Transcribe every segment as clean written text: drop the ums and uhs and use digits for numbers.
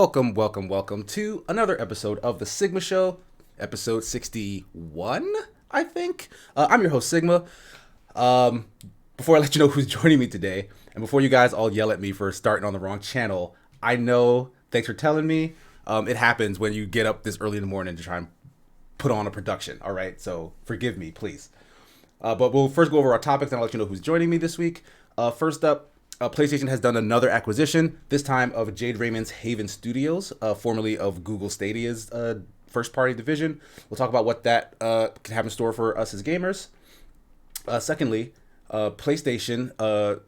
Welcome to another episode of The Sigma Show, episode 61, I think. I'm your host, Sigma. Before I let you know who's joining me today, and before you guys all yell at me for starting on the wrong channel, I know, thanks for telling me, it happens when you get up this early in the morning to try and put on a production, all right? So forgive me, please. But we'll first go over our topics and I'll let you know who's joining me this week. First up, PlayStation has done another acquisition, this time of Jade Raymond's Haven Studios, formerly of Google Stadia's first-party division. We'll talk about what that can have in store for us as gamers. Secondly, PlayStation,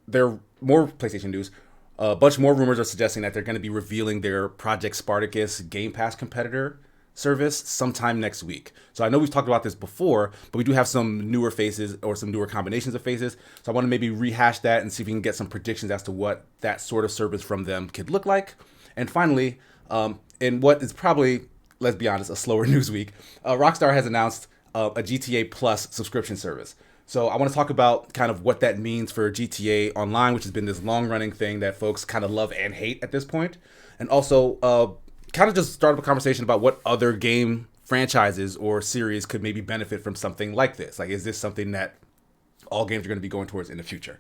there are more PlayStation news. A bunch more rumors are suggesting that they're going to be revealing their Project Spartacus GamePass competitor service sometime next week. So I know we've talked about this before, but we do have some newer faces or some newer combinations of faces. So I want to maybe rehash that and see if we can get some predictions as to what that sort of service from them could look like. And finally, in what is probably, let's be honest, a slower news week, Rockstar has announced a GTA Plus subscription service. So I want to talk about kind of what that means for GTA Online, which has been this long-running thing that folks kind of love and hate at this point. And also kind of just start up a conversation about what other game franchises or series could maybe benefit from something like this. Like, is this something that all games are going to be going towards in the future?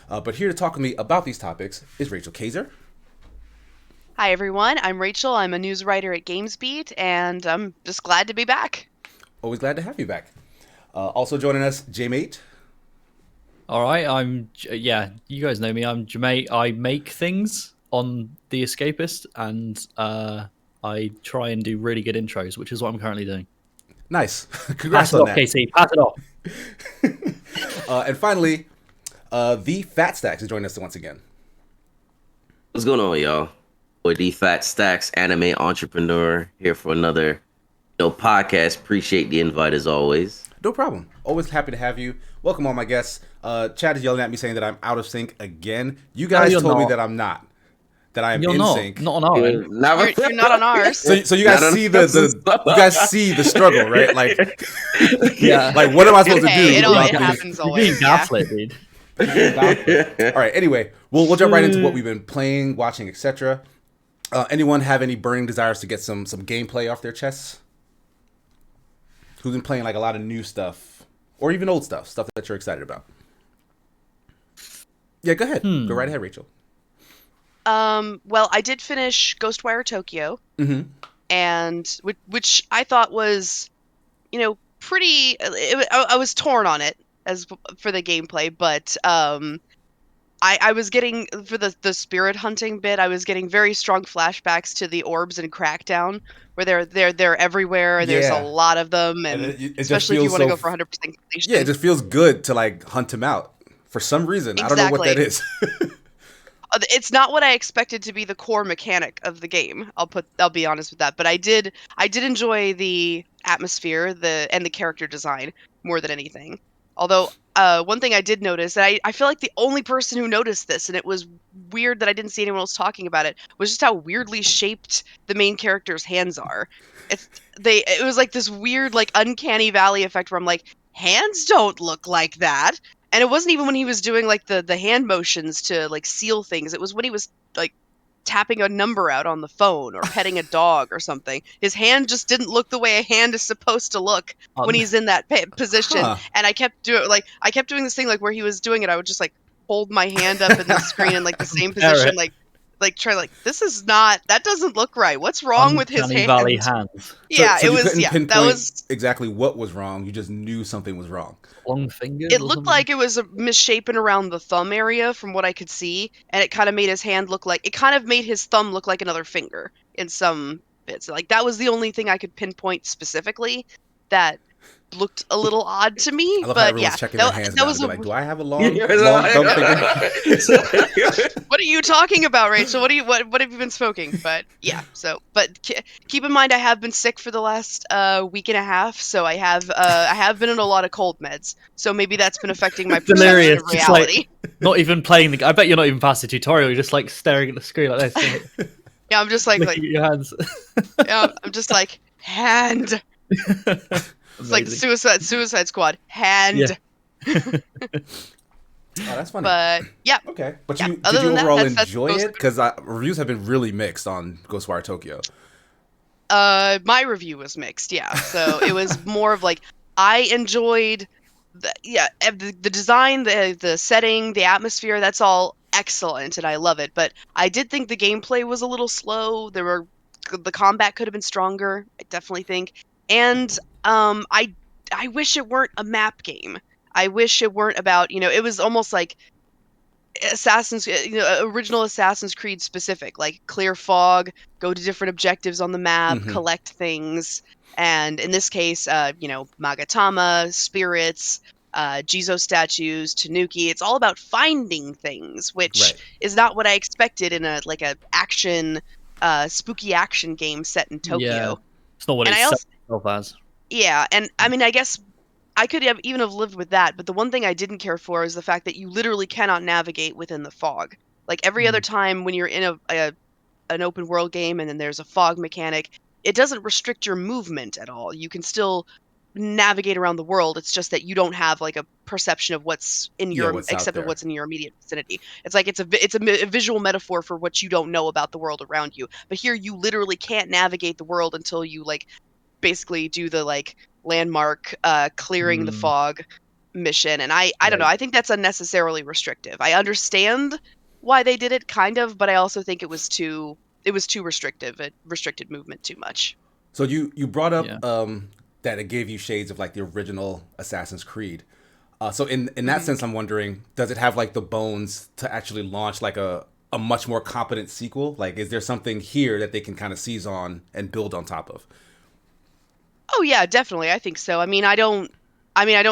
But here to talk with me about these topics is Rachel Kaiser. Hi, everyone. I'm Rachel. I'm a news writer at GamesBeat, and I'm just glad to be back. Always glad to have you back. Also joining us, J-Mate. All right, you guys know me. I'm J-Mate. I make things on The Escapist, and I try and do really good intros, which is what I'm currently doing. Nice. Congrats Pass it on off, that. Casey. Pass it off. And finally, the Fat Stacks is joining us once again. What's going on, y'all? Boy, the Fat Stacks, anime entrepreneur, here for another podcast. Appreciate the invite as always. No problem. Always happy to have you. Welcome all my guests. Chad is yelling at me saying that I'm out of sync again. You guys told me that I'm not. That I am in sync. Not on our end. You're not on ours. So you guys see the struggle, right? Like, Yeah. like what am I supposed to do? It happens You're always. being gaslit, dude. All right. Anyway, we'll jump right into what we've been playing, watching, etc. Anyone have any burning desires to get some gameplay off their chests? Who's been playing like a lot of new stuff, or even old stuff that you're excited about? Yeah, go ahead. Go right ahead, Rachel. Well, I did finish Ghostwire Tokyo, and which I thought was, pretty. I was torn on it as for the gameplay, but I was getting, for the spirit hunting bit, I was getting very strong flashbacks to the orbs in Crackdown, where they're everywhere, and there's a lot of them, and it especially if you want to go for 100% completion. Yeah, it just feels good to like hunt them out for some reason. Exactly. I don't know what that is. It's not what I expected to be the core mechanic of the game. I'll be honest with that, but I did enjoy the atmosphere, and the character design more than anything. Although one thing I did notice, that I feel like the only person who noticed this, and it was weird that I didn't see anyone else talking about it, was just how weirdly shaped the main character's hands are. It was like this weird, like, uncanny valley effect where I'm like, hands don't look like that. And it wasn't even when he was doing like the hand motions to like seal things. It was when he was like tapping a number out on the phone or petting a dog or something. His hand just didn't look the way a hand is supposed to look when he's in that position. Huh. And I kept doing this thing like where he was doing it. I would just like hold my hand up in the screen in like the same position, like try like, this is not, that doesn't look right. What's wrong with his hand? Valley hands. Yeah, so it you was. couldn't Yeah, pinpoint that was exactly what was wrong. You just knew something was wrong. Long fingers. It looked like it was misshapen around the thumb area from what I could see, and it kind of made his hand look like, it kind of made his thumb look like another finger in some bits. Like, that was the only thing I could pinpoint specifically that looked a little odd to me. I love how but everyone's yeah, checking their hands that was like, do I have a long Yeah, thumb finger? What are you talking about, Rachel? What have you been smoking? But yeah, but keep in mind I have been sick for the last week and a half, so I have been on a lot of cold meds. So maybe that's been affecting my perception of reality. Like, not even playing the. I bet you're not even past the tutorial. You're just like staring at the screen like this. Yeah, I'm just like looking at your hands. Yeah, I'm just like, hand. It's like Suicide Squad. Hand. Yeah. Oh, that's funny. But yeah, Okay, but yeah. you did Other you than that, overall that's enjoy mostly it? Because reviews have been really mixed on Ghostwire Tokyo. my review was mixed. Yeah, so it was more of like I enjoyed the design, the setting, the atmosphere. That's all excellent, and I love it. But I did think the gameplay was a little slow. The combat could have been stronger. I definitely think, and I wish it weren't a map game. I wish it weren't about, it was almost like original Assassin's Creed specific, like clear fog, go to different objectives on the map, Hmm. collect things, and in this case, Magatama, spirits, Jizo statues, Tanuki. It's all about finding things, which Right. is not what I expected in a action, spooky action game set in Yeah, Tokyo. it's not what And it's I set also, itself as. yeah, and I mean, I guess I could have even have lived with that, but the one thing I didn't care for is the fact that you literally cannot navigate within the fog. Like every other Mm. time when you're in an open world game and then there's a fog mechanic, it doesn't restrict your movement at all. You can still navigate around the world. It's just that you don't have like a perception of what's in Yeah, your what's out except of there? what's in your immediate vicinity. It's like it's a visual metaphor for what you don't know about the world around you. But here you literally can't navigate the world until you like basically do the like landmark clearing the Mm, fog mission, and I don't know, right. I think that's unnecessarily restrictive. I understand why they did it kind of, but I also think it was too restrictive. It restricted movement too much. So you brought Yeah. up that it gave you shades of like the original Assassin's Creed. So in that Hmm. sense, I'm wondering, does it have like the bones to actually launch like a much more competent sequel? Like, is there something here that they can kind of seize on and build on top of? Oh yeah, definitely, I think so. I mean, I don't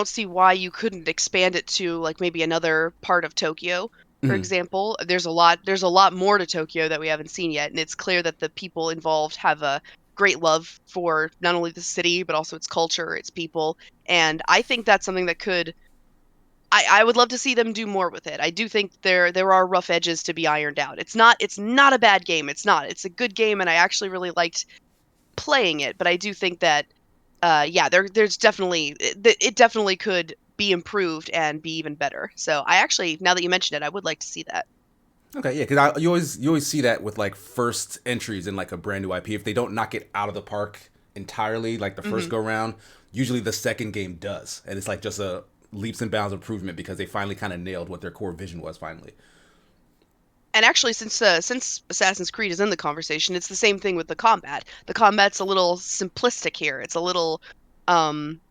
see why you couldn't expand it to like maybe another part of Tokyo, for Mhm. example. There's a lot more to Tokyo that we haven't seen yet, and it's clear that the people involved have a great love for not only the city but also its culture, its people, and I think that's something that could. I would love to see them do more with it. I do think there are rough edges to be ironed out. It's not a bad game. It's not. It's a good game, and I actually really liked playing it, but I do think that yeah, there's definitely it definitely could be improved and be even better. So I actually, now that you mention it, I would like to see that. Okay, yeah, because you always see that with like first entries in like a brand new IP. If they don't knock it out of the park entirely, like the first Hmm. go round, usually the second game does, and it's like just a leaps and bounds improvement because they finally kind of nailed what their core vision was finally. And actually, since Assassin's Creed is in the conversation, it's the same thing with the combat. The combat's a little simplistic here. It's a little um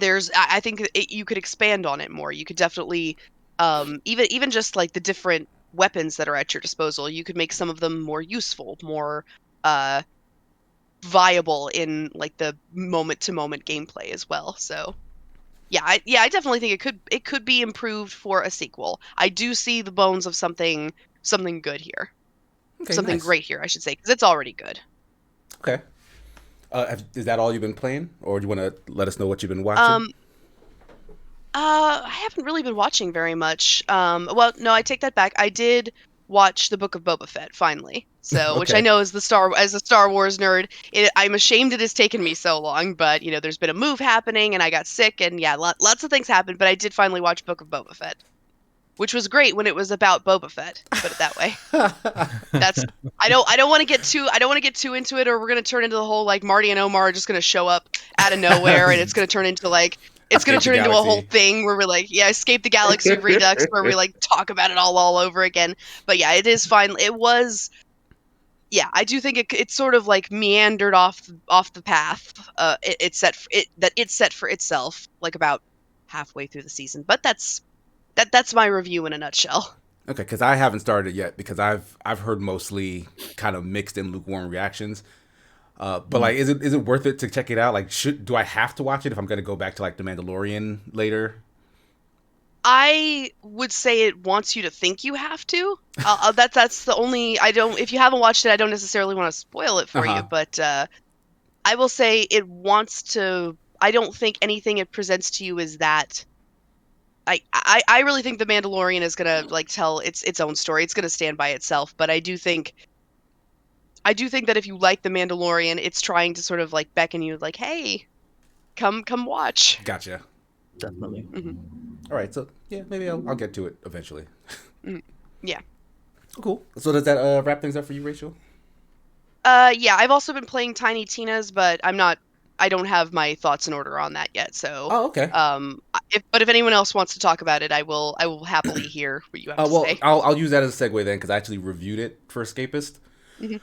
I think you could expand on it more. You could definitely even just like the different weapons that are at your disposal, you could make some of them more useful, more uh viable in like the moment to moment gameplay as well. So yeah, I definitely think it could be improved for a sequel. I do see the bones of something good here, Okay, something nice. great here, I should say, because it's already good. Okay, is that all you've been playing, or do you want to let us know what you've been watching? Um, I haven't really been watching very much. Well, no, I take that back. I did watch the Book of Boba Fett finally. So, which I Okay, know as a Star Wars nerd, I'm ashamed it has taken me so long. But there's been a move happening, and I got sick, and yeah, lots of things happened. But I did finally watch Book of Boba Fett, which was great when it was about Boba Fett. Put it that way. That's I don't want to get too into it, or we're gonna turn into the whole like Marty and Omar are just gonna show up out of nowhere, and it's gonna escape the turn into a whole galaxy. thing where we're like, yeah, escape the galaxy redux, where we like talk about it all over again. But yeah, it is fine. It was, yeah, I do think it sort of like meandered off the path. It's set for itself like about halfway through the season. But that's my review in a nutshell. Okay, because I haven't started it yet because I've heard mostly kind of mixed and lukewarm reactions. But Mm. like, is it worth it to check it out? Like, do I have to watch it if I'm gonna go back to like The Mandalorian later? I would say it wants you to think you have to. That's the only. I don't. If you haven't watched it, I don't necessarily want to spoil it Uh for you. huh. But I will say it wants to. I don't think anything it presents to you is that. I really think the Mandalorian is gonna like tell its own story. It's gonna stand by itself. But I do think that if you like the Mandalorian, it's trying to sort of like beckon you, like, hey, come watch. Gotcha. Definitely. Hmm. All right, so yeah, maybe I'll get to it eventually. Yeah. Cool. So does that wrap things up for you, Rachel? Yeah, I've also been playing Tiny Tina's, but I don't have my thoughts in order on that yet. So, Oh, okay. if anyone else wants to talk about it, I will happily hear what you have to Well, say. I'll use that as a segue then, because I actually reviewed it for Escapist. Mhm.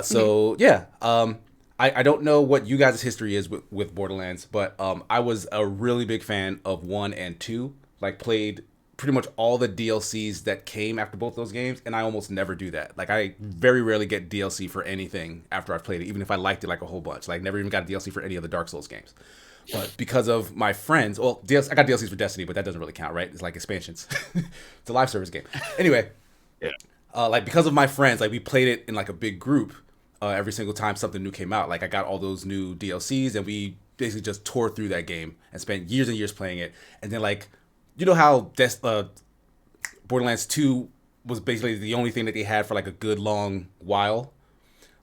So yeah, I don't know what you guys' history is with Borderlands, but I was a really big fan of 1 and 2. Like, played pretty much all the DLCs that came after both those games, and I almost never do that. Like, I very rarely get DLC for anything after I've played it, even if I liked it like a whole bunch. Like, never even got DLC for any of the Dark Souls games. But because of my friends, well, I got DLCs for Destiny, but that doesn't really count, right? It's like expansions. It's a live service game. Anyway, Yeah. like, because of my friends, like, we played it in like a big group every single time something new came out. Like, I got all those new DLCs, and we basically just tore through that game and spent years and years playing it. And then, like, you know how Borderlands 2 was basically the only thing that they had for like a good long while?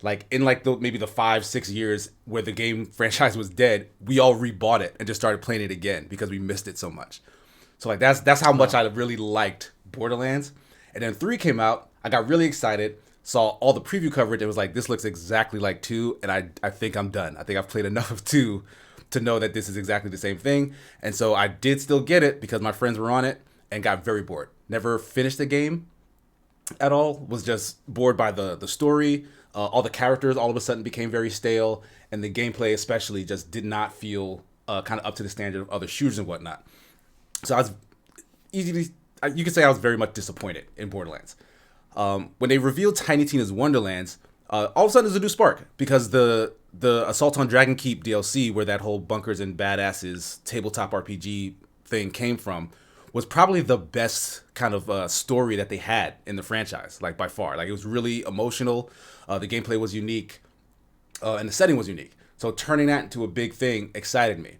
Like, in like maybe the 5-6 years where the game franchise was dead, we all rebought it and just started playing it again because we missed it so much. So like that's how much I really liked Borderlands. And then 3 came out, I got really excited, saw all the preview coverage, and was like, this looks exactly like 2, and I think I'm done. I think I've played enough of 2 to know that this is exactly the same thing. And so I did still get it because my friends were on it, and got very bored. Never finished the game at all. Was just bored by the story. All the characters all of a sudden became very stale, and the gameplay especially just did not feel kind of up to the standard of other shooters and whatnot. So I was you could say I was very much disappointed in Borderlands. When they revealed Tiny Tina's Wonderlands, all of a sudden there's a new spark, because the Assault on Dragon Keep DLC, where that whole Bunkers and Badasses tabletop RPG thing came from, was probably the best kind of story that they had in the franchise, like by far. Like, it was really emotional. The gameplay was unique, and the setting was unique. So turning that into a big thing excited me.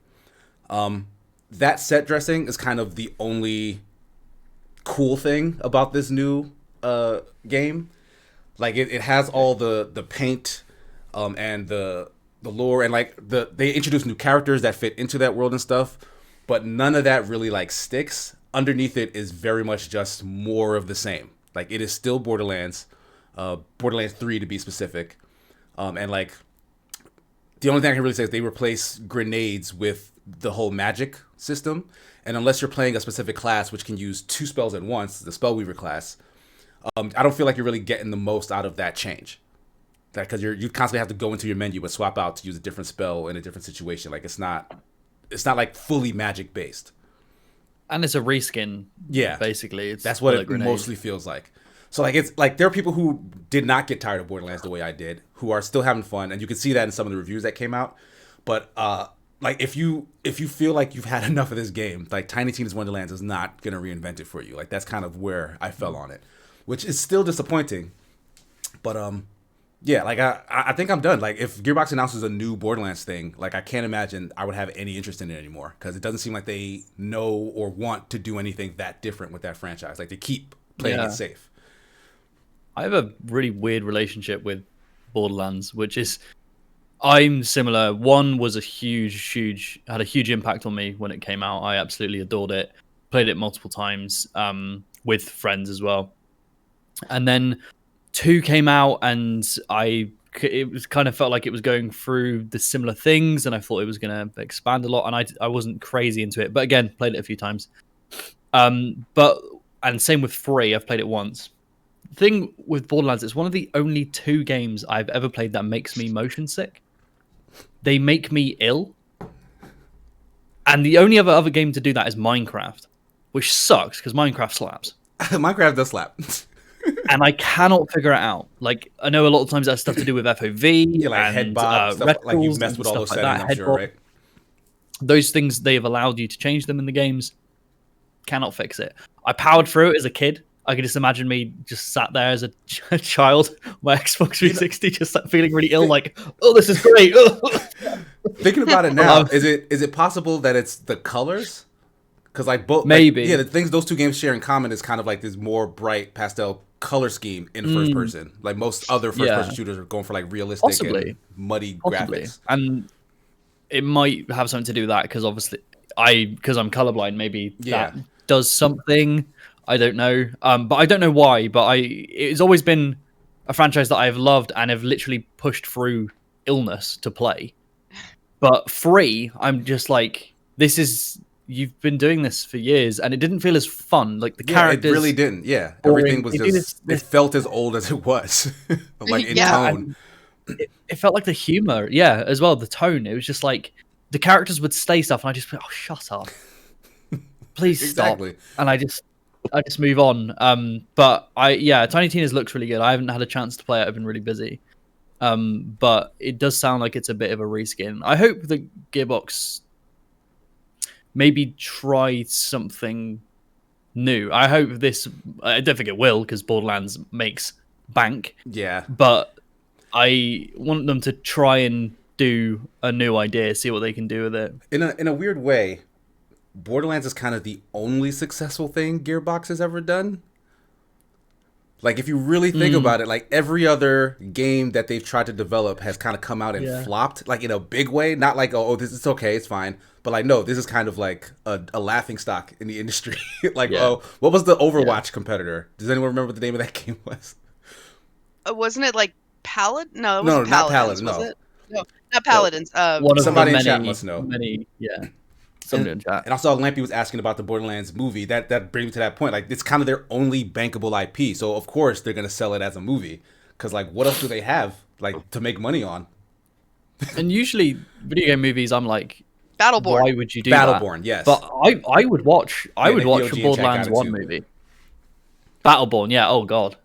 That set dressing is kind of the only cool thing about this new game. Like, it has all the paint and the lore, and like they introduce new characters that fit into that world and stuff, but none of that really like sticks. Underneath it is very much just more of the same. Like, it is still Borderlands, Borderlands 3 to be specific, and like the only thing I can really say is they replace grenades with the whole magic system, and unless you're playing a specific class which can use 2 spells at once, the Spellweaver class, I don't feel like you're really getting the most out of that change. That, because you constantly have to go into your menu and swap out to use a different spell in a different situation. Like, it's not like fully magic based. And it's a reskin. Yeah, basically, that's what it mostly feels like. So like, it's like there are people who did not get tired of Borderlands the way I did, who are still having fun, and you can see that in some of the reviews that came out. But like, if you feel like you've had enough of this game, like, Tiny Tina's Wonderlands is not gonna reinvent it for you. Like, that's kind of where I fell on it, which is still disappointing. But yeah, like, I think I'm done. Like, if Gearbox announces a new Borderlands thing, like, I can't imagine I would have any interest in it anymore, because it doesn't seem like they know or want to do anything that different with that franchise. Like, they keep playing it safe. I have a really weird relationship with Borderlands, which is, I'm similar. 1 was had a huge impact on me when it came out. I absolutely adored it. Played it multiple times with friends as well. And then 2 came out, and it was kind of felt like it was going through the similar things, and I thought it was going to expand a lot, and I wasn't crazy into it. But again, played it a few times. And same with 3, I've played it once. The thing with Borderlands, it's one of the only 2 games I've ever played that makes me motion sick. They make me ill. And the only other game to do that is Minecraft, which sucks because Minecraft slaps. Minecraft does slap. And I cannot figure it out. Like, I know a lot of times that's stuff to do with FOV, Yeah, like and head bob, stuff, like, you've messed with all those settings, that. I'm sure, right? Those things, they have allowed you to change them in the games. Cannot fix it. I powered through it as a kid. I can just imagine me just sat there as a child, my Xbox 360, just feeling really ill, like, oh, this is great. Thinking about it now, is it possible that it's the colors? Because like both, maybe, like, yeah, the things those 2 games share in common is kind of like this more bright pastel color scheme in first person. Like, most other first person shooters are going for like realistic and muddy graphics. And it might have something to do with that, because obviously because I'm colorblind, maybe that does something. I don't know, but I don't know why. But it's always been a franchise that I've loved and have literally pushed through illness to play. But 3, I'm just like, this is, you've been doing this for years, and it didn't feel as fun. Like the characters, it really didn't. Yeah, boring. everything was just it felt as old as it was, like in tone. It felt like the humor, yeah, as well. The tone. It was just like the characters would say stuff, and I just be, oh, shut up, please stop. Exactly. And I just move on. But Tiny Tina's looks really good. I haven't had a chance to play it. I've been really busy. But it does sound like it's a bit of a reskin. I hope the Gearbox maybe try something new. I hope this. I don't think it will, because Borderlands makes bank. Yeah. But I want them to try and do a new idea, see what they can do with it. In a weird way, Borderlands is kind of the only successful thing Gearbox has ever done. Like, if you really think about it, like, every other game that they've tried to develop has kind of come out and flopped, like, in a big way. Not like, oh, this is okay, it's fine. But, like, no, this is kind of like a laughing stock in the industry. Like, oh, what was the Overwatch competitor? Does anyone remember what the name of that game was? Wasn't it, like, Paladin? No, it wasn't not Paladins, Paladin, was it? No, not Paladins. One of somebody the in chat must know. Somebody in chat. And I saw Lampy was asking about the Borderlands movie. That brings me to that point. Like, it's kind of their only bankable IP. So, of course, they're going to sell it as a movie. Because, like, what else do they have, like, to make money on? And usually, video game movies, I'm like, Battleborn. why would you do that? Battleborn, yes. But I would watch. I would watch a Borderlands 1 too. movie. Battleborn, yeah. Oh god.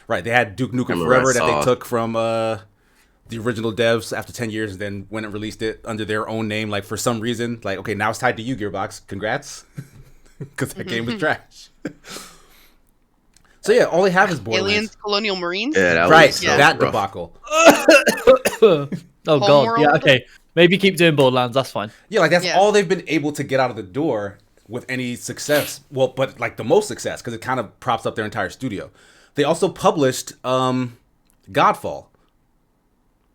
Right, they had Duke Nukem Forever that they took from the original devs after 10 years, and then went and released it under their own name. Like, for some reason, like, okay, now it's tied to you, Gearbox. Congrats, because that game was trash. So yeah, all they have is Borderlands. Aliens, Colonial Marines. Yeah, that Right, was that rough. debacle. Oh god. Homeworld. Yeah. Okay. Maybe keep doing Borderlands. That's fine. Yeah, like, that's all they've been able to get out of the door with any success. Well, but like the most success, because it kind of props up their entire studio. They also published Godfall,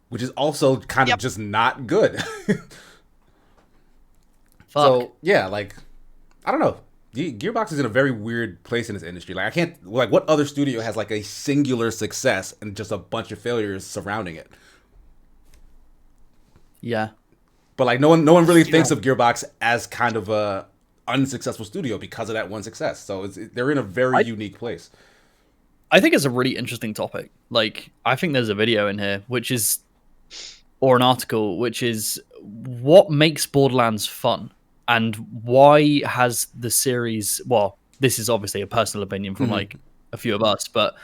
which is also kind of just not good. So yeah, like, I don't know. Gearbox is in a very weird place in this industry. Like, I can't, like, what other studio has like a singular success and just a bunch of failures surrounding it? Yeah. But like, no one really thinks of Gearbox as kind of a unsuccessful studio because of that one success. So they're in a very unique place. I think it's a really interesting topic. Like, I think there's a video in here, or an article, which is what makes Borderlands fun, and why has the series, well, this is obviously a personal opinion from like a few of us, but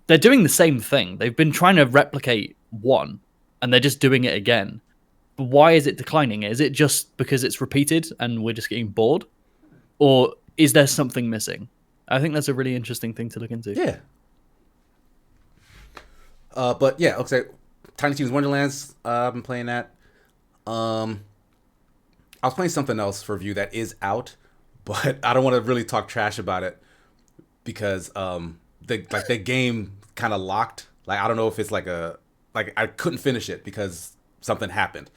they're doing the same thing. They've been trying to replicate 1, and they're just doing it again. But why is it declining? Is it just because it's repeated and we're just getting bored? Or is there something missing? I think that's a really interesting thing to look into. Yeah. But yeah, okay. Tiny Tina's Wonderlands. I've been playing that. I was playing something else for review that is out, but I don't want to really talk trash about it because the game kind of locked. Like, I don't know if it's like I couldn't finish it because something happened.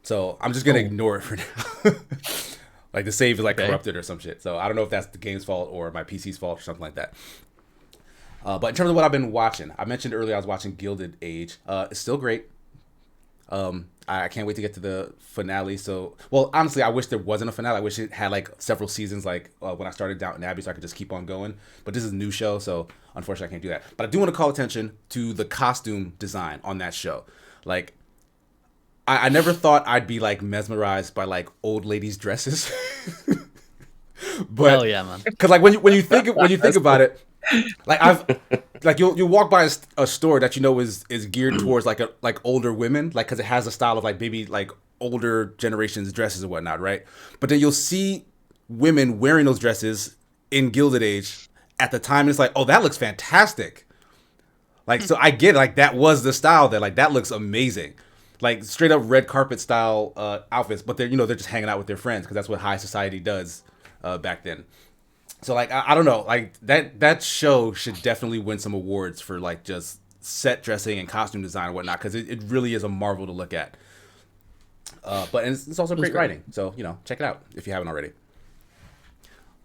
So I'm just gonna ignore it for now. Like, the save is like corrupted or some shit. So I don't know if that's the game's fault or my PC's fault or something like that. But in terms of what I've been watching, I mentioned earlier I was watching Gilded Age. It's still great. I can't wait to get to the finale. So, well, honestly, I wish there wasn't a finale. I wish it had like several seasons, like when I started Downton Abbey, so I could just keep on going. But this is a new show, so unfortunately I can't do that. But I do want to call attention to the costume design on that show. Like, I never thought I'd be like mesmerized by like old ladies' dresses. But hell yeah, man! Because like when you think about it, like you'll walk by a store that you know is geared towards like older women, like, because it has a style of like maybe like older generations dresses and whatnot, right? But then you'll see women wearing those dresses in Gilded Age at the time, and it's like, oh, that looks fantastic. Like, so I get it, like that was the style that like that looks amazing. Like straight up red carpet style outfits, but they're just hanging out with their friends because that's what high society does back then. So like I don't know, like that show should definitely win some awards for like just set dressing and costume design and whatnot, because it really is a marvel to look at. But it's also great writing, so check it out if you haven't already.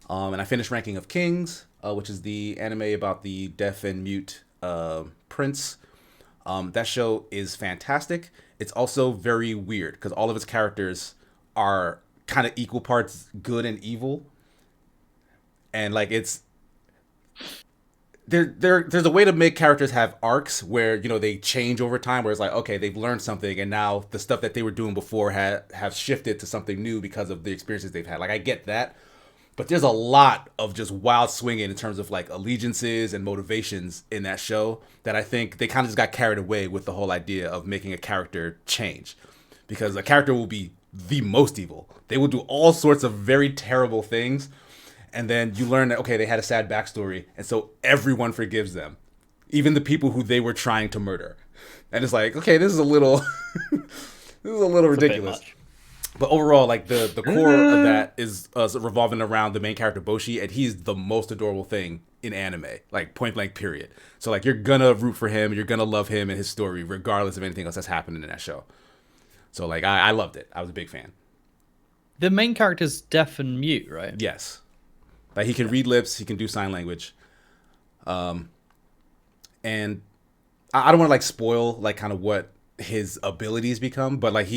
And I finished Ranking of Kings, which is the anime about the deaf and mute prince. That show is fantastic. It's also very weird because all of its characters are kind of equal parts good and evil, and like it's there's a way to make characters have arcs where they change over time, where it's like, okay, they've learned something and now the stuff that they were doing before have shifted to something new because of the experiences they've had. Like, I get that, but there's a lot of just wild swinging in terms of like allegiances and motivations in that show that I think they kind of just got carried away with the whole idea of making a character change, because a character will be the most evil. They will do all sorts of very terrible things, and then you learn that, okay, they had a sad backstory, and so everyone forgives them, even the people who they were trying to murder. And it's like, okay, this is a little this is a little ridiculous. But overall, like the core of that is revolving around the main character Boshi, and he's the most adorable thing in anime, like point blank period. So like, you're gonna root for him, you're gonna love him and his story, regardless of anything else that's happening in that show. So like, I loved it. I was a big fan. The main character's deaf and mute, right? Yes, like he can read lips, he can do sign language, and I don't want to like spoil like kind of what his abilities become, but like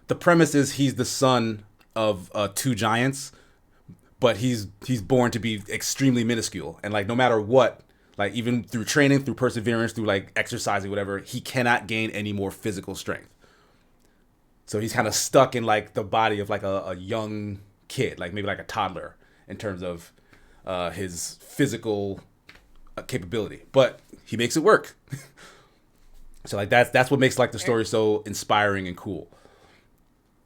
the premise is he's the son of two giants, but he's born to be extremely minuscule, and like no matter what, like even through training, through perseverance, through like exercising, whatever, he cannot gain any more physical strength. So he's kind of stuck in like the body of like a young kid, like maybe like a toddler in terms of his physical capability, but he makes it work. So like that's what makes like the story so inspiring and cool.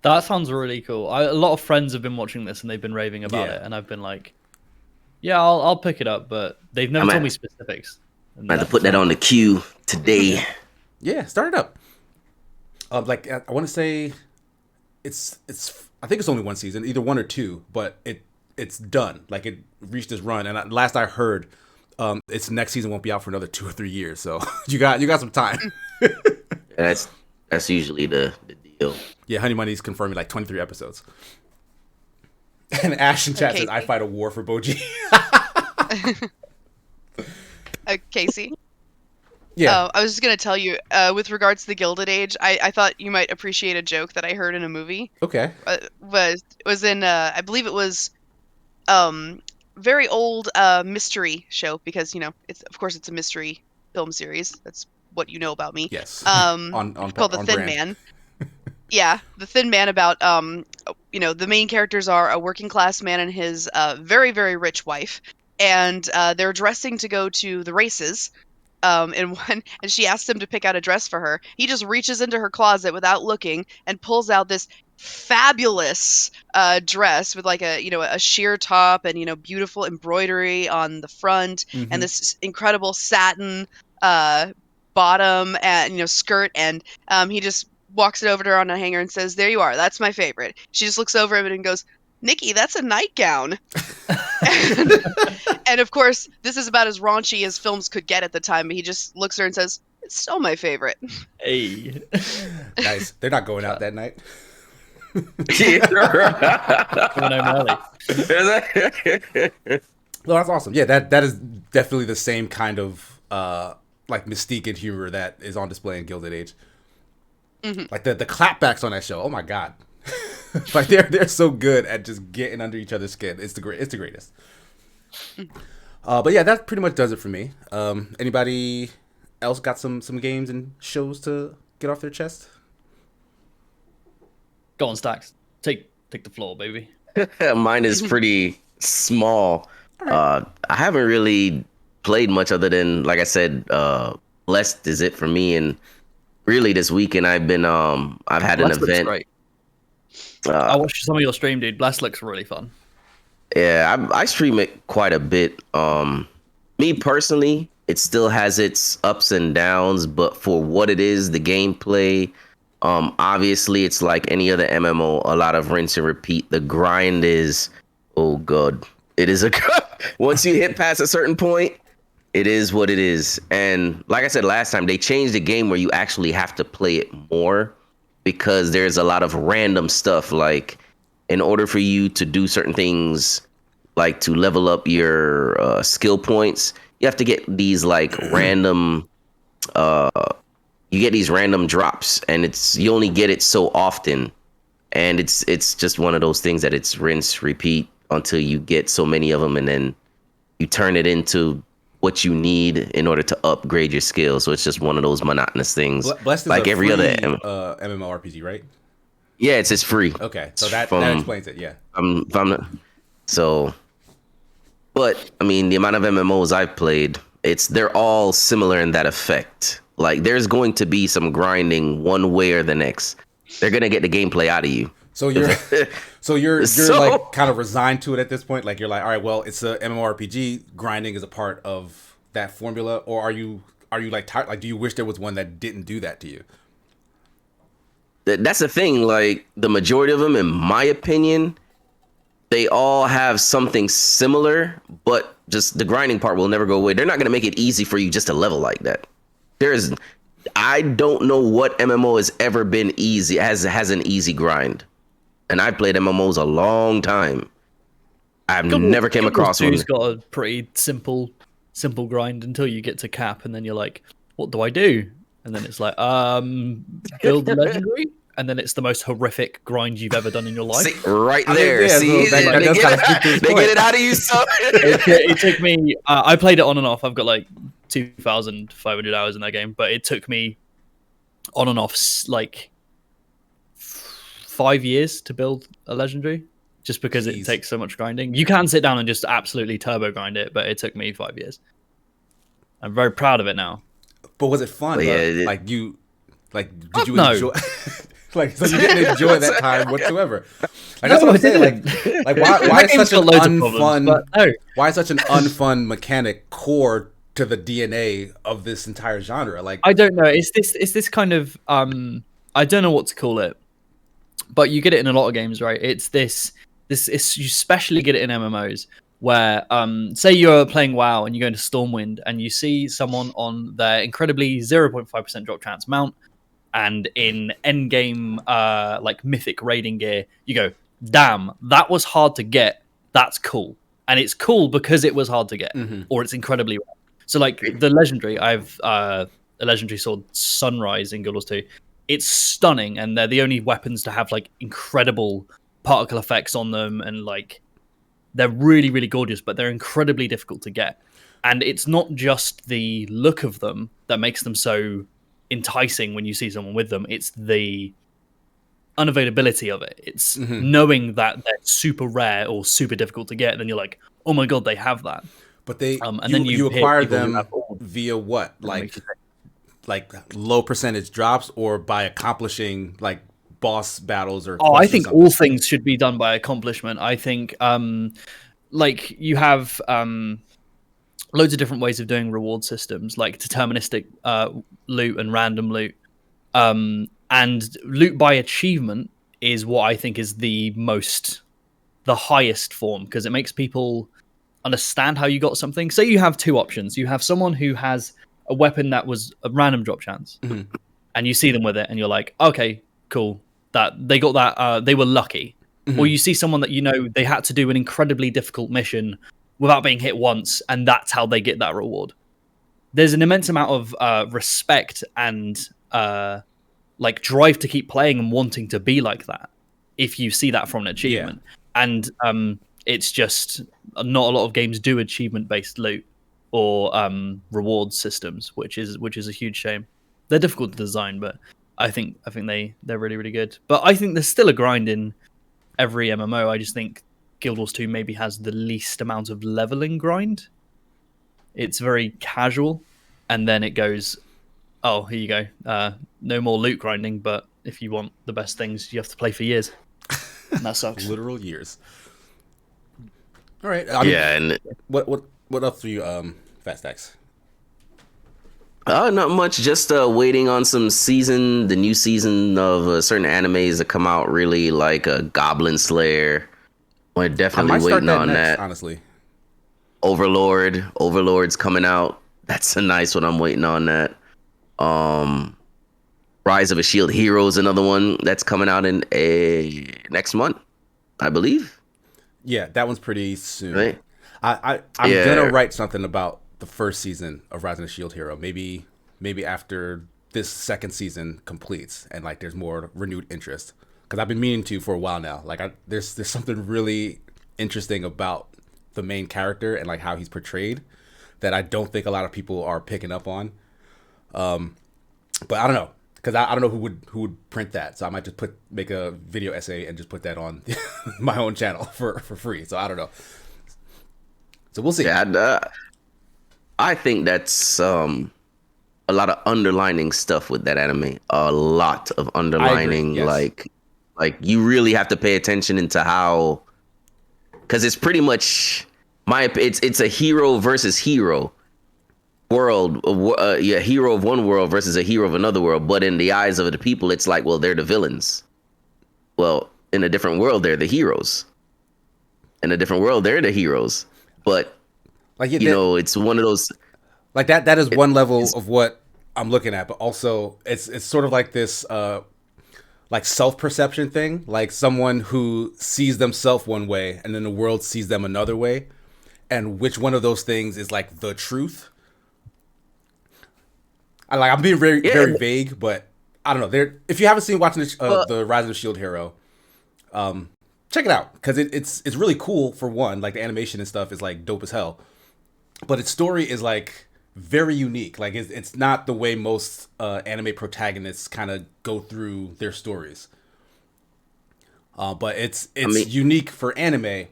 That sounds really cool. A lot of friends have been watching this and they've been raving about it, and I've been like, yeah, I'll pick it up, but they've never told me specifics. I have to put that on the queue today. Yeah, start it up. Like I want to say, it's I think it's only one season, either one or two, but it's done. Like it reached its run, and last I heard, its next season won't be out for another 2 or 3 years. So you got some time. That's usually the deal. Yeah, Honey Money's confirming like 23 episodes. And Ash in chat says, I fight a war for Boji. Casey? Yeah. I was just going to tell you, with regards to the Gilded Age, I thought you might appreciate a joke that I heard in a movie. Okay. Was in, I believe it was very old mystery show, because, of course it's a mystery film series. That's what you know about me. Yes. Called The Thin Man. Yeah, The Thin Man, about the main characters are a working class man and his very, very rich wife, and they're dressing to go to the races. And she asks him to pick out a dress for her. He just reaches into her closet without looking and pulls out this fabulous dress with like a sheer top and beautiful embroidery on the front, and this incredible satin bottom and skirt, and he just walks it over to her on a hanger and says, "There you are. That's my favorite." She just looks over him and goes, "Nikki, that's a nightgown." and of course, this is about as raunchy as films could get at the time. But he just looks at her and says, "It's still my favorite." Hey. Nice. They're not going out that night. Coming home early. Well, that's awesome. Yeah, that is definitely the same kind of like mystique and humor that is on display in Gilded Age. Like the clapbacks on that show. Oh my god. Like they're so good at just getting under each other's skin. It's the greatest. But yeah, that pretty much does it for me. Anybody else got some games and shows to get off their chest? Go on, Stacks. Take the floor, baby. Mine is pretty small. Right. I haven't really played much other than, like I said, Blessed is it for me. And really this weekend I've been I've had an event. Great. I watched some of your stream, dude. Blast looks really fun. Yeah, I stream it quite a bit. Me personally, it still has its ups and downs, but for what it is, the gameplay, obviously it's like any other MMO, a lot of rinse and repeat. The grind is, oh god, it is once you hit past a certain point, it is what it is. And like I said last time, they changed the game where you actually have to play it more, because there's a lot of random stuff. Like, in order for you to do certain things like to level up your skill points, you have to get these like random uh you get these random drops, and you only get it so often, and it's just one of those things that it's rinse repeat until you get so many of them, and then you turn it into what you need in order to upgrade your skills. So it's just one of those monotonous things, Blessed is like a every free, other MMORPG, right? Yeah, it's free. Okay, so that explains it. Yeah. If I'm not, so, but I mean, the amount of MMOs I've played, they're all similar in that effect. Like, there's going to be some grinding one way or the next. They're gonna get the gameplay out of you. So you're you're So- like kind of resigned to it at this point. Like you're like, all right, well, it's a MMORPG. Grinding is a part of that formula, or are you like tired? Like, do you wish there was one that didn't do that to you? That's the thing. Like, the majority of them, in my opinion, they all have something similar, but just the grinding part will never go away. They're not gonna make it easy for you just to level like that. I don't know what MMO has ever been easy, has an easy grind. And I played MMOs a long time. I've never came across one. Who's got a pretty simple grind until you get to cap, and then you're like, what do I do? And then it's like, build the legendary, and then it's the most horrific grind you've ever done in your life. See, right I mean, there. yeah, See, so that they does get kind of speak to his they point. get it out of you. So It took me. I played it on and off. I've got like 2,500 hours in that game, but it took me on and off like 5 years to build a legendary, just because Jeez. it takes so much grinding. You can sit down and just absolutely turbo grind it, but it took me 5 years. I'm very proud of it now. But was it fun? Yeah, Did you no. enjoy? Like, so you didn't enjoy that time whatsoever. Like, that's No, what I I'm saying. didn't. Like why That is game's such an got loads of problems, unfun? but no. Why is such an unfun mechanic core to the DNA of this entire genre? Like, I don't know. It's this kind of I don't know what to call it, but you get it in a lot of games, right? It's you especially get it in MMOs where say you're playing WoW and you go into Stormwind and you see someone on their incredibly 0.5% drop chance mount, and in endgame like mythic raiding gear, you go, damn, that was hard to get. That's cool. And it's cool because it was hard to get, or it's incredibly rare. So like the legendary, I've a legendary sword, Sunrise, in Guild Wars 2. It's stunning, and they're the only weapons to have like incredible particle effects on them, and like they're really, really gorgeous, but they're incredibly difficult to get. And it's not just the look of them that makes them so enticing when you see someone with them. It's the unavailability of it. It's knowing that they're super rare or super difficult to get, and then you're like, oh my god, they have that. but they And you, then you you acquire hit people who them have all- via what? makes you Like low percentage drops, or by accomplishing like boss battles or? Oh, I quests or think something? all things should be done by accomplishment. I think, like you have loads of different ways of doing reward systems, like deterministic loot and random loot. And loot by achievement is what I think is the highest form, because it makes people understand how you got something. Say you have two options. You have someone who has a weapon that was a random drop chance, and you see them with it, and you're like, okay, cool. That they got that, they were lucky. Or you see someone that you know they had to do an incredibly difficult mission without being hit once, and that's how they get that reward. There's an immense amount of respect and like drive to keep playing and wanting to be like that if you see that from an achievement. And it's just not a lot of games do achievement based loot or reward systems, which is a huge shame. They're difficult to design, but I think they're really, really good. But I think there's still a grind in every MMO. I just think Guild Wars 2 maybe has the least amount of leveling grind. It's very casual, and then it goes, oh, here you go. No more loot grinding, but if you want the best things, you have to play for years. And that sucks. Literal years. All right. I mean, yeah, and what else for you, Fat Stacks? not much. Just waiting on the new season of certain animes that come out. Really, like Goblin Slayer. We're I definitely might start waiting that on next, that. honestly. Overlord's coming out. That's a nice one. I'm waiting on that. Rise of a Shield Hero is another one that's coming out in next month, I believe. Yeah, that one's pretty soon. Right? I'm Yeah. gonna write something about the first season of Rise of the Shield Hero. Maybe after this second season completes and like there's more renewed interest. Because I've been meaning to for a while now. Like there's something really interesting about the main character and like how he's portrayed that I don't think a lot of people are picking up on. But I don't know, because I don't know who would print that. So I might just make a video essay and just put that on my own channel for free. So I don't know. So we'll see. Yeah, I think that's a lot of underlining stuff with that anime. A lot of underlining, yes. like you really have to pay attention into how, because it's pretty much it's a hero versus hero world. Yeah, hero of one world versus a hero of another world. But in the eyes of the people, it's like, well, they're the villains. Well, in a different world, they're the heroes. In a different world, they're the heroes. But Like it's one of those. Like that is one level of what I'm looking at, but also it's sort of like this like self-perception thing, like someone who sees themselves one way and then the world sees them another way, and which one of those things is like the truth. I'm being very vague, but I don't know. If you haven't seen watching the Rise of the Shield Hero, check it out, because it's really cool. For one, like the animation and stuff is like dope as hell, but its story is like very unique. Like it's not the way most anime protagonists kind of go through their stories. But it's unique for anime,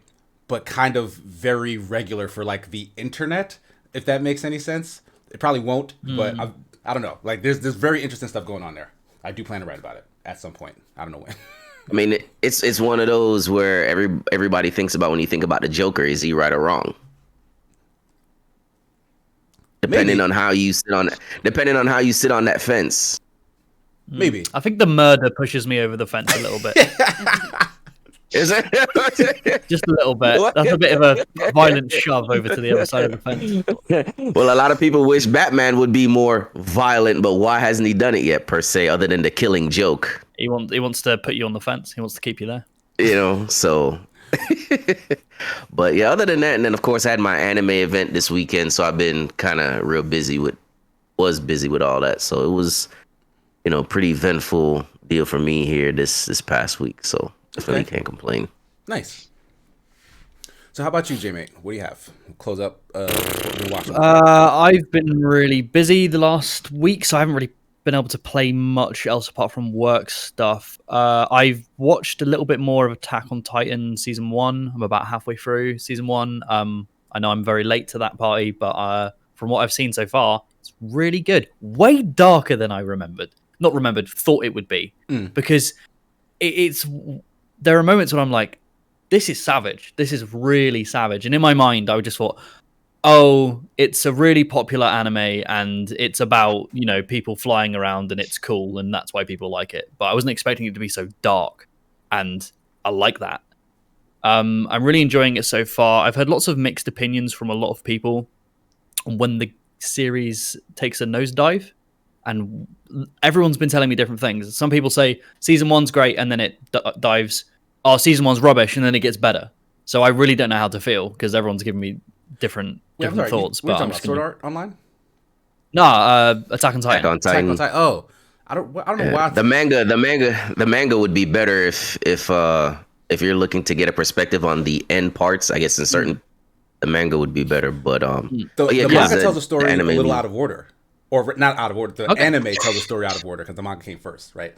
but kind of very regular for like the internet. If that makes any sense, it probably won't. But I don't know. Like there's very interesting stuff going on there. I do plan to write about it at some point. I don't know when. I mean, it's one of those where everybody thinks about when you think about the Joker. Is he right or wrong? Depending on how you sit on that fence. Maybe. I think the murder pushes me over the fence a little bit. Is it? Just a little bit. That's a bit of a violent shove over to the other side of the fence. Well, a lot of people wish Batman would be more violent, but why hasn't he done it yet, per se, other than the killing joke? He wants to put you on the fence. He wants to keep you there. So. But yeah, other than that, and then of course I had my anime event this weekend, so I've been kind of busy with all that. So it was, pretty eventful deal for me here this past week. So definitely can't complain. Nice. So how about you, J-Mate? What do you have? We'll close up. What you're watching. I've been really busy the last week, so I haven't really been able to play much else apart from work stuff. I've watched a little bit more of Attack on Titan season 1. I'm about halfway through season 1. I know I'm very late to that party, but from what I've seen so far, it's really good. Way darker than I thought it would be. Because there are moments when I'm like, this is savage. This is really savage. And in my mind, I just thought, oh, it's a really popular anime and it's about, people flying around and it's cool and that's why people like it. But I wasn't expecting it to be so dark, and I like that. I'm really enjoying it so far. I've heard lots of mixed opinions from a lot of people on when the series takes a nosedive, and everyone's been telling me different things. Some people say season 1's great and then it dives. Oh, season 1's rubbish and then it gets better. So I really don't know how to feel because everyone's giving me different thoughts. But I'm Sword Art Online? No, Attack on Titan. Attack on Titan. Oh, I don't know why. The manga would be better if you're looking to get a perspective on the end parts. I guess in certain, the manga would be better. But the manga tells the story a little out of order, or not out of order. The anime tells the story out of order because the manga came first, right?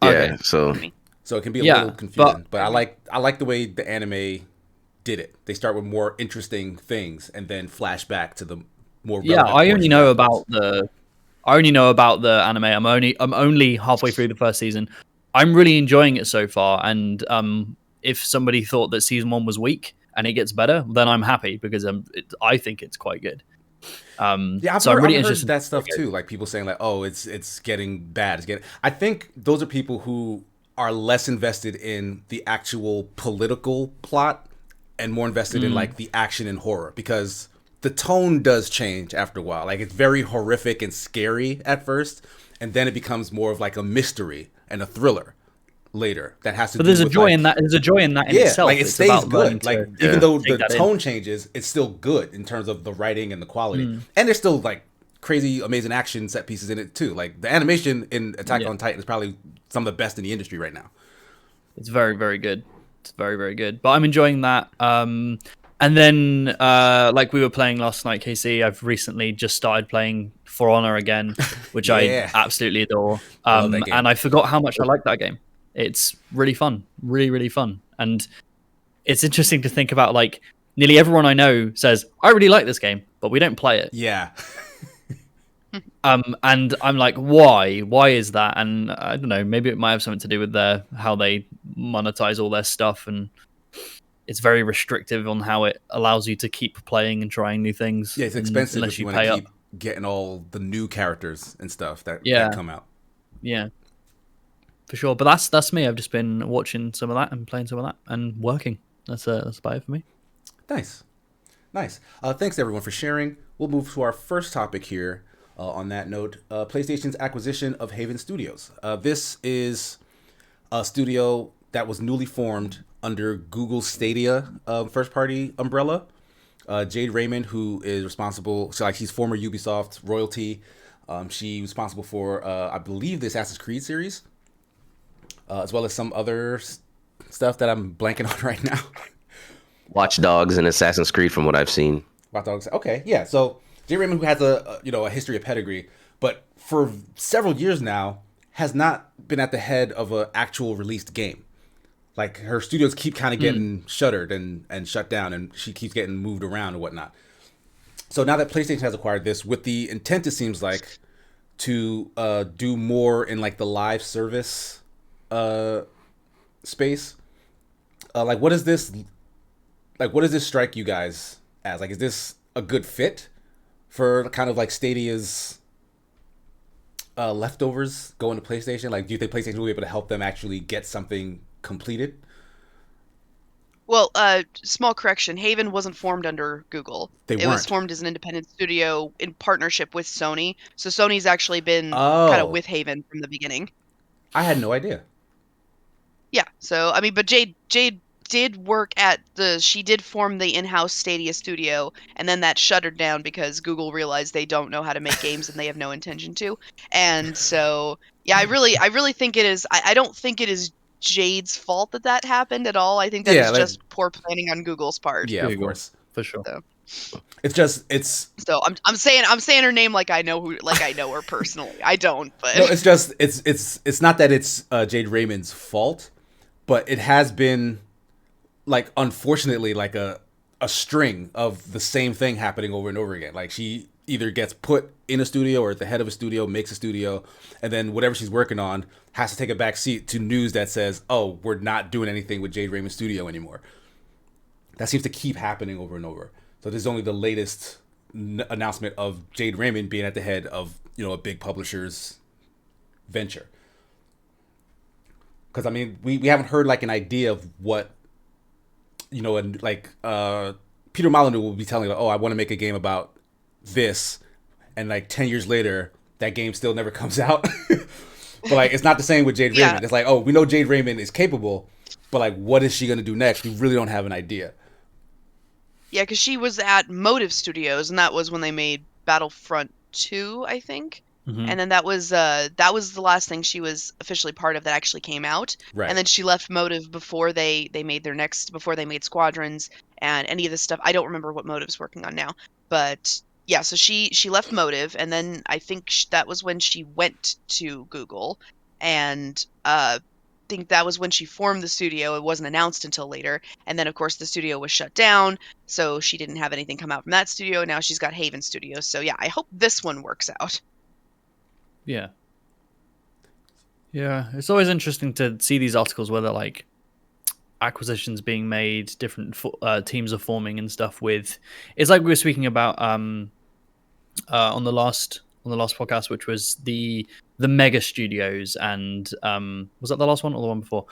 Yeah. Okay. So it can be a little confusing. But I like the way the anime did it. They start with more interesting things and then flash back to the more relevant I only know about the anime. I'm only halfway through the first season. I'm really enjoying it so far, and if somebody thought that season 1 was weak and it gets better, then I'm happy because I think it's quite good. I'm really interested in that stuff too. Like people saying like, oh, it's getting bad. I think those are people who are less invested in the actual political plot and more invested in like the action and horror, because the tone does change after a while. Like it's very horrific and scary at first, and then it becomes more of like a mystery and a thriller. later that has to But do there's a with joy like, in that. There's a joy in that in yeah, itself. like it It's stays about learning good. Like to even though take the that in. tone changes, it's still good in terms of the writing and the quality. Mm. And there's still like crazy, amazing action set pieces in it too. Like the animation in Attack Yeah. on Titan is probably some of the best in the industry right now. It's very, very good. It's very, very good. But I'm enjoying that. And then, like we were playing last night, KC, I've recently just started playing For Honor again, which Yeah. I absolutely adore. Love that game. And I forgot how much I like that game. It's really fun. Really, really fun. And it's interesting to think about, like, nearly everyone I know says, I really like this game, but we don't play it. Yeah. And I'm like, why? Why is that? And I don't know. Maybe it might have something to do with how they monetize all their stuff, and it's very restrictive on how it allows you to keep playing and trying new things. Yeah, it's expensive unless if you want pay to up. keep getting all the new characters and stuff that come out. Yeah, for sure. But that's me. I've just been watching some of that and playing some of that and working. That's about it for me. Nice. Thanks everyone for sharing. We'll move to our first topic here. On that note, PlayStation's acquisition of Haven Studios. This is a studio that was newly formed under Google Stadia first-party umbrella. Jade Raymond, who is responsible, so like she's former Ubisoft royalty. She was responsible for, I believe, the Assassin's Creed series, as well as some other stuff that I'm blanking on right now. Watch Dogs and Assassin's Creed, from what I've seen. Watch Dogs. Okay, yeah. So Jay Raymond, who has a history of pedigree, but for several years now has not been at the head of an actual released game. Like her studios keep kind of getting shuttered and shut down, and she keeps getting moved around and whatnot. So now that PlayStation has acquired this, with the intent, it seems like, to do more in like the live service space. What does this strike you guys as? Like, is this a good fit for kind of like Stadia's leftovers going to PlayStation? Like, do you think PlayStation will be able to help them actually get something completed? Well, small correction. Haven wasn't formed under Google. It was formed as an independent studio in partnership with Sony. So Sony's actually been kind of with Haven from the beginning. I had no idea. Yeah. So, I mean, but Jade did work she did form the in-house Stadia studio, and then that shuttered down because Google realized they don't know how to make games and they have no intention to. And so, yeah, I really think it is. I don't think it is Jade's fault that happened at all. I think that is just poor planning on Google's part. Yeah, of course, for sure. So. So I'm saying her name like I know her personally. I don't, but no, it's not that it's Jade Raymond's fault, but it has been, like, unfortunately, like a string of the same thing happening over and over again. Like, she either gets put in a studio or at the head of a studio, makes a studio, and then whatever she's working on has to take a back seat to news that says, oh, we're not doing anything with Jade Raymond's studio anymore. That seems to keep happening over and over. So this is only the latest announcement of Jade Raymond being at the head of, a big publisher's venture. Because, I mean, we haven't heard, like, an idea of what, and like Peter Molyneux will be telling, like, oh, I want to make a game about this, and like 10 years later that game still never comes out. But like, it's not the same with Jade Raymond. It's like, oh, we know Jade Raymond is capable, but like, what is she going to do next? We really don't have an idea. Yeah, because she was at Motive Studios, and that was when they made Battlefront 2, I think. Mm-hmm. And then that was the last thing she was officially part of that actually came out. Right. And then she left Motive before they made Squadrons and any of this stuff. I don't remember what Motive's working on now, but yeah. So she left Motive, and then I think that was when she went to Google, and I think that was when she formed the studio. It wasn't announced until later, and then of course the studio was shut down, so she didn't have anything come out from that studio. Now she's got Haven Studios. So yeah, I hope this one works out. Yeah. It's always interesting to see these articles where they're like acquisitions being made, different teams are forming and stuff. With it's like we were speaking about on the last podcast, which was the mega studios, and was that the last one or the one before?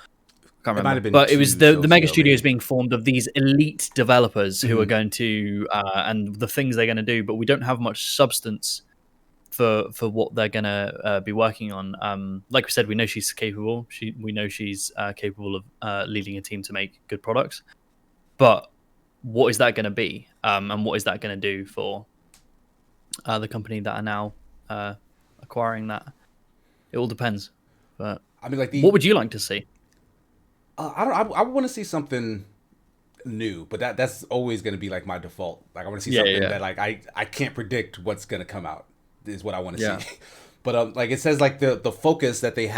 I can't remember. But it was the mega studios being formed of these elite developers who are going to and the things they're going to do, but we don't have much substance for what they're gonna be working on. Like we said, we know she's capable. We know she's capable of leading a team to make good products. But what is that going to be? And what is that going to do for the company that are now acquiring that? It all depends. But I mean, like what would you like to see? I don't. I want to see something new, but that's always going to be like my default. Like I want to see something that like I can't predict what's going to come out. Is what I want to see. But like it says, like the focus that they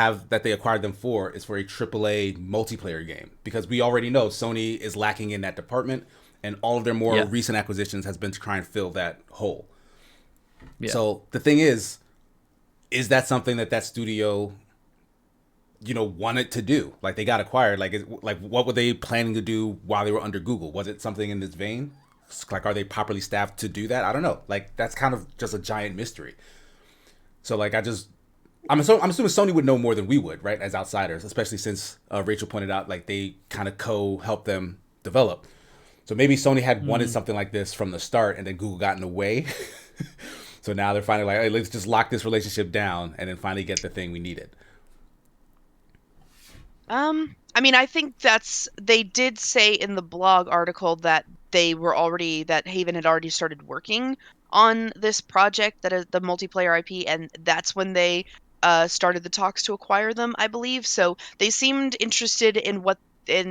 acquired them for is for a AAA multiplayer game, because we already know Sony is lacking in that department, and all of their more recent acquisitions has been to try and fill that hole. Yeah. So the thing is that something that studio, wanted to do? Like they got acquired. Like what were they planning to do while they were under Google? Was it something in this vein? Like, are they properly staffed to do that? I don't know. Like that's kind of just a giant mystery. So like I'm assuming Sony would know more than we would, right? As outsiders, especially since Rachel pointed out like they kind of help them develop. So maybe Sony had wanted something like this from the start, and then Google got in the way. So now they're finally like, hey, let's just lock this relationship down and then finally get the thing we needed. I mean, I think they did say in the blog article that that Haven had already started working on this project, that is the multiplayer IP, and that's when they started the talks to acquire them, I believe. So they seemed interested in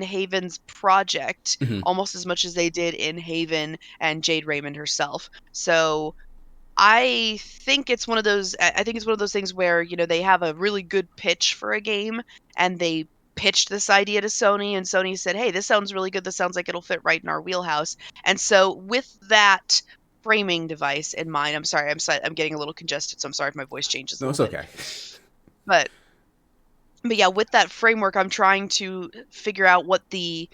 Haven's project almost as much as they did in Haven and Jade Raymond herself. So I think it's one of those things where, they have a really good pitch for a game, and they pitched this idea to Sony, and Sony said, hey, this sounds really good. This sounds like it'll fit right in our wheelhouse. And so with that framing device in mind, I'm sorry, I'm getting a little congested, so I'm sorry if my voice changes a little bit. No, it's okay. But yeah, with that framework, I'm trying to figure out what a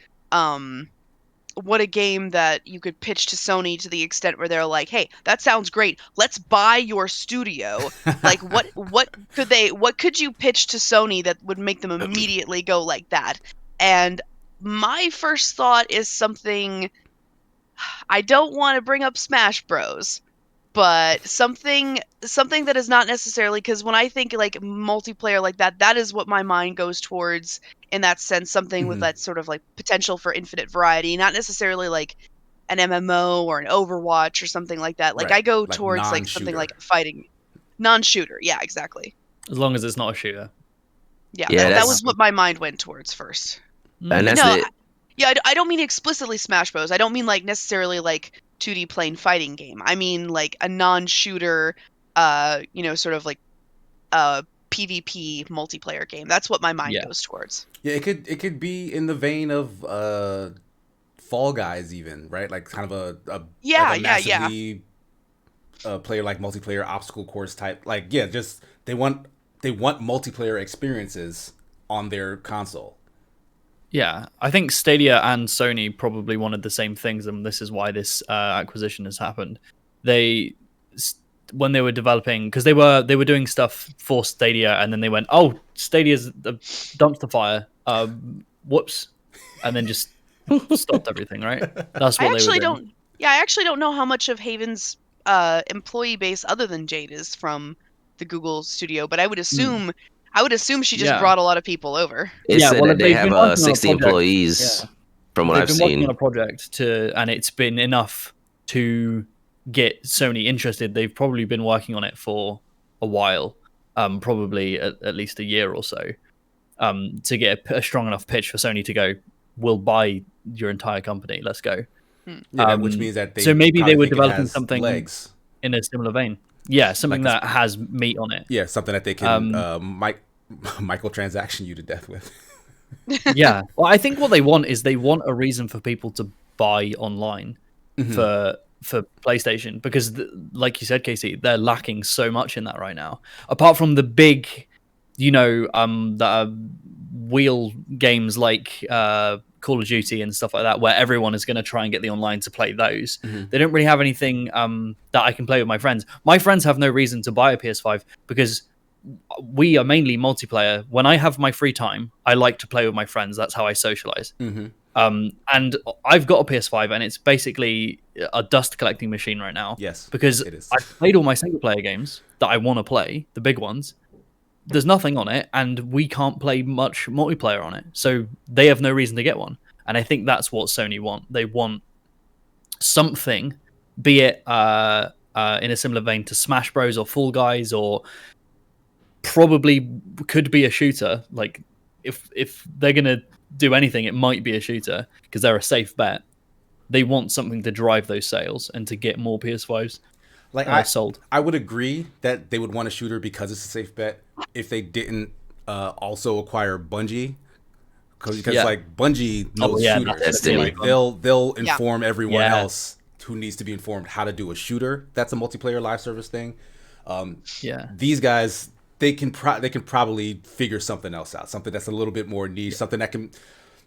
game that you could pitch to Sony to the extent where they're like, hey, that sounds great. Let's buy your studio. Like what could you pitch to Sony that would make them immediately go like that? And my first thought is something, I don't want to bring up Smash Bros, but something that is not necessarily, because when I think like multiplayer like that is what my mind goes towards in that sense, something with that sort of like potential for infinite variety, not necessarily like an MMO or an Overwatch or something like that. Like I go like towards non-shooter. Like something like fighting, non-shooter. Yeah, exactly. As long as it's not a shooter. Yeah, that was what my mind went towards first. And that's it. Yeah, I don't mean explicitly Smash Bros. I don't mean like necessarily like 2D plane fighting game. I mean like a non-shooter, sort of like PvP multiplayer game. That's what my mind goes towards. Yeah, it could be in the vein of Fall Guys, even, right? Like kind of a massively player like multiplayer obstacle course type. Like just they want multiplayer experiences on their console. Yeah, I think Stadia and Sony probably wanted the same things, and this is why this acquisition has happened. When they were developing, because they were doing stuff for Stadia, and then they went, "Oh, Stadia's the dumpster fire. Whoops," and then just stopped everything. Right? That's what they were doing. I actually don't know how much of Haven's employee base other than Jade is from the Google studio, but I would assume. I would assume she just brought a lot of people over. It said that they have 60 employees, from what I've seen. They've been working on a project and it's been enough to get Sony interested. They've probably been working on it for a while, probably at least a year or so, to get a strong enough pitch for Sony to go, we'll buy your entire company, let's go. Yeah, which means that maybe they were developing something in a similar vein. Yeah, something like that has meat on it. Yeah, something that they can microtransaction you to death with. Yeah. Well, I think what they want is a reason for people to buy online for PlayStation, because like you said, Casey, they're lacking so much in that right now. Apart from the big, wheel games like Call of Duty and stuff like that, where everyone is going to try and get the online to play those. They don't really have anything that I can play with my friends. My friends have no reason to buy a PS5 because we are mainly multiplayer. When I have my free time, I like to play with my friends. That's how I socialize. And I've got a PS5, and it's basically a dust collecting machine right now. Yes, because it is. I've played all my single player games that I want to play, the big ones. There's nothing on it, and we can't play much multiplayer on it, so they have no reason to get one. And I think that's what Sony want. They want something, be it in a similar vein to Smash Bros. Or Fall Guys, or probably could be a shooter. Like if they're gonna do anything, it might be a shooter because they're a safe bet. They want something to drive those sales and to get more PS5s sold. I would agree that they would want a shooter because it's a safe bet. If they didn't also acquire Bungie, because like Bungie knows shooters, that's like they'll inform everyone Yeah. else who needs to be informed how to do a shooter. That's a multiplayer live service thing. These guys, they can probably figure something else out, something that's a little bit more niche, something that can,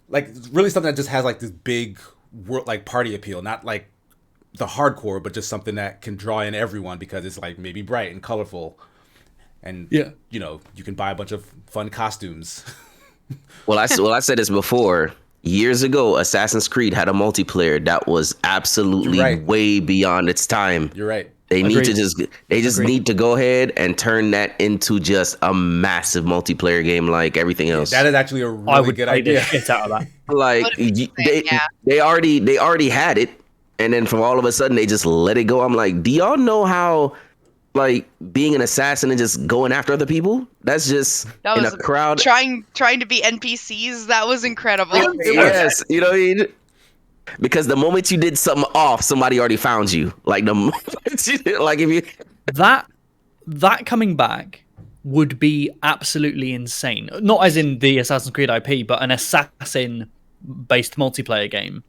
like, really something that just has like this big world, like, party appeal, not like the hardcore, but just something that can draw in everyone because it's like maybe bright and colorful, and you know, you can buy a bunch of fun costumes. Well, I said this before. Years ago, Assassin's Creed had a multiplayer that was absolutely way beyond its time. You're right. They need to just need to go ahead and turn that into just a massive multiplayer game like everything else. That is actually a really good idea. Get out of that. Like they already had it, and then from all of a sudden they just let it go. I'm like, do y'all know how, like, being an assassin and just going after other people? That's just in a crowd. Trying to be NPCs. That was incredible. Yes, you know what I mean? Because the moment you did something off, somebody already found you. Like the moment you did, like if you that coming back would be absolutely insane. Not as in the Assassin's Creed IP, but an assassin-based multiplayer game.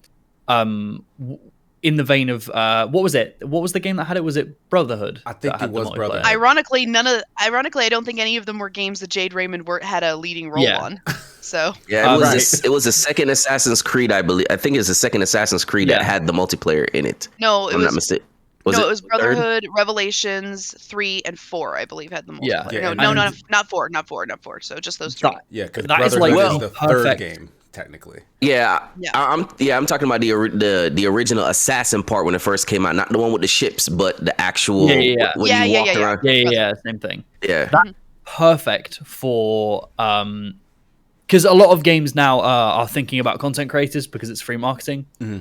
In the vein of what was it? What was the game that had it? Was it Brotherhood? I think it was Brotherhood. Ironically, I don't think any of them were games that Jade Raymond had a leading role on. So yeah, it was the second Assassin's Creed, I believe. I think it's the second Assassin's Creed that had the multiplayer in it. No, it I'm was not mistaken. it was Brotherhood, Revelations 3 and 4, I believe, had the multiplayer. Yeah. No, not 4. So just those 3. Because that is Brotherhood like is the perfect. third game, technically. I'm talking about the original Assassin part when it first came out, not the one with the ships, but the actual when you walked around. Yeah, same thing. Yeah, that's perfect for because a lot of games now are thinking about content creators because it's free marketing. Mm-hmm.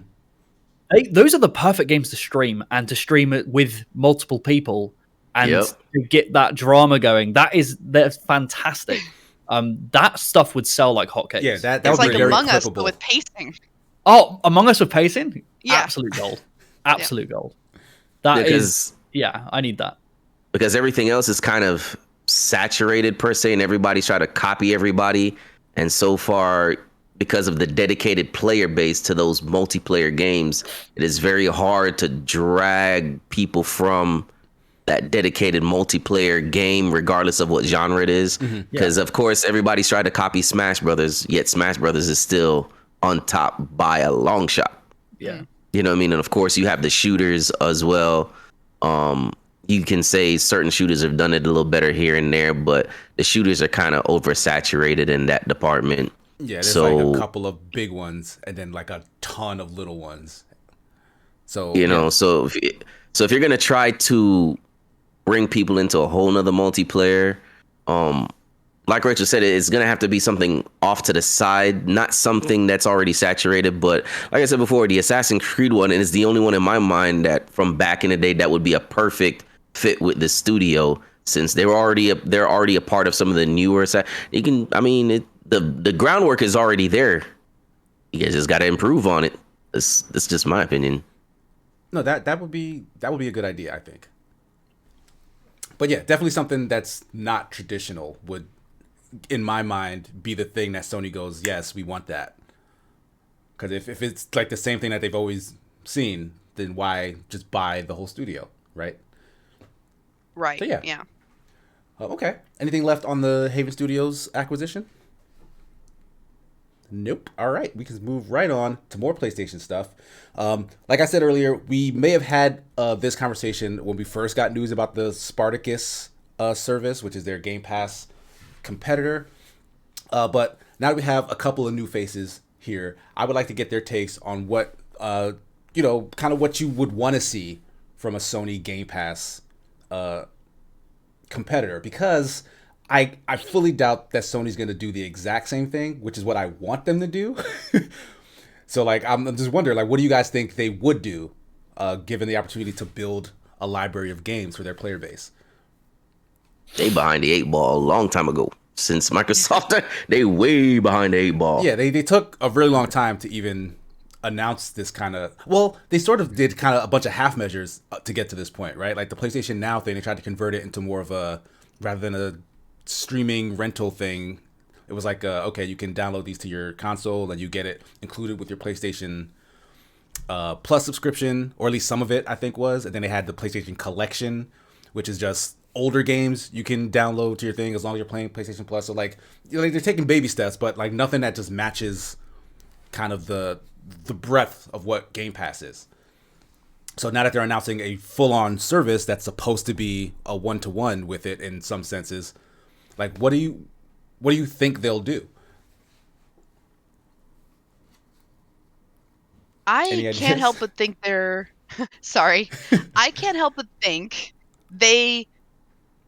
Those are the perfect games to stream, and to stream it with multiple people and to get that drama going. They're fantastic. That stuff would sell like hotcakes. Yeah, that it's would like be very Among Us, clippable. but with pacing. Oh, Among Us with pacing? Yeah. Absolute gold. Absolute gold. That is, I need that. Because everything else is kind of saturated per se, and everybody's trying to copy everybody. And so far, because of the dedicated player base to those multiplayer games, it is very hard to drag people from that dedicated multiplayer game, regardless of what genre it is. Because of course, everybody's trying to copy Smash Brothers, yet Smash Brothers is still on top by a long shot. Yeah. You know what I mean? And of course, you have the shooters as well. You can say certain shooters have done it a little better here and there, but the shooters are kind of oversaturated in that department. Yeah, there's like a couple of big ones and then like a ton of little ones. So so if you're gonna try to bring people into a whole nother multiplayer, like Rachel said, it's gonna have to be something off to the side, not something that's already saturated. But like I said before, the Assassin's Creed one is the only one in my mind that from back in the day that would be a perfect fit with the studio, since they're already a part of some of the newer. The groundwork is already there. You guys just got to improve on it. That's just my opinion. No, that would be a good idea, I think. But yeah, definitely something that's not traditional would, in my mind, be the thing that Sony goes, yes, we want that. Because if it's like the same thing that they've always seen, then why just buy the whole studio, right? Right. So, yeah. Yeah. Okay. Anything left on the Haven Studios acquisition? Nope. All right. We can move right on to more PlayStation stuff. Like I said earlier, we may have had this conversation when we first got news about the Spartacus service, which is their Game Pass competitor. But now we have a couple of new faces here, I would like to get their takes on what kind of what you would want to see from a Sony Game Pass competitor, because I fully doubt that Sony's going to do the exact same thing, which is what I want them to do. So like I'm just wondering, like, what do you guys think they would do, given the opportunity to build a library of games for their player base? They behind the 8 ball a long time ago. Since Microsoft, they way behind the 8 ball. Yeah, they took a really long time to even announce this kind of. Well, they sort of did kind of a bunch of half measures to get to this point, right? Like the PlayStation Now thing, they tried to convert it into more of a, rather than a streaming rental thing, it was like, okay, you can download these to your console and you get it included with your PlayStation Plus subscription, or at least some of it, I think was. And then they had the PlayStation Collection, which is just older games you can download to your thing as long as you're playing PlayStation Plus. So like, they're taking baby steps, but like nothing that just matches kind of the breadth of what Game Pass is. So now that they're announcing a full-on service that's supposed to be a one-to-one with it in some senses, like what do you think they'll do? I can't help but think they're sorry. I can't help but think they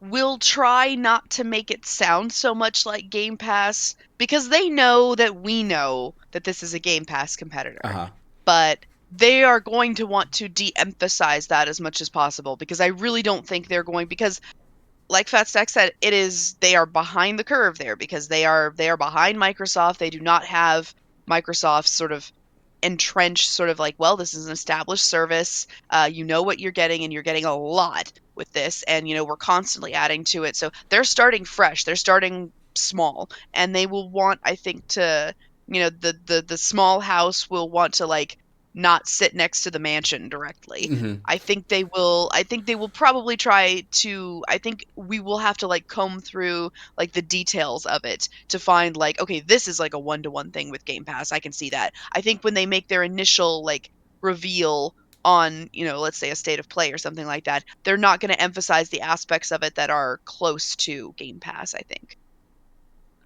will try not to make it sound so much like Game Pass, because they know that we know that this is a Game Pass competitor. Uh-huh. But they are going to want to de-emphasize that as much as possible, because I really don't think they're going, because like Fat Stack said, they are behind the curve there, because they are behind Microsoft. They do not have Microsoft's sort of entrenched sort of like, well, this is an established service. You know what you're getting, and you're getting a lot with this, and we're constantly adding to it. So they're starting fresh. They're starting small, and they will want, I think, to the small house will want to like not sit next to the mansion directly. Mm-hmm. I think they will probably try to, I think we will have to like comb through like the details of it to find like, okay, this is like a one-to-one thing with Game Pass. I can see that. I think when they make their initial like reveal on, let's say a state of play or something like that, they're not going to emphasize the aspects of it that are close to Game Pass, I think.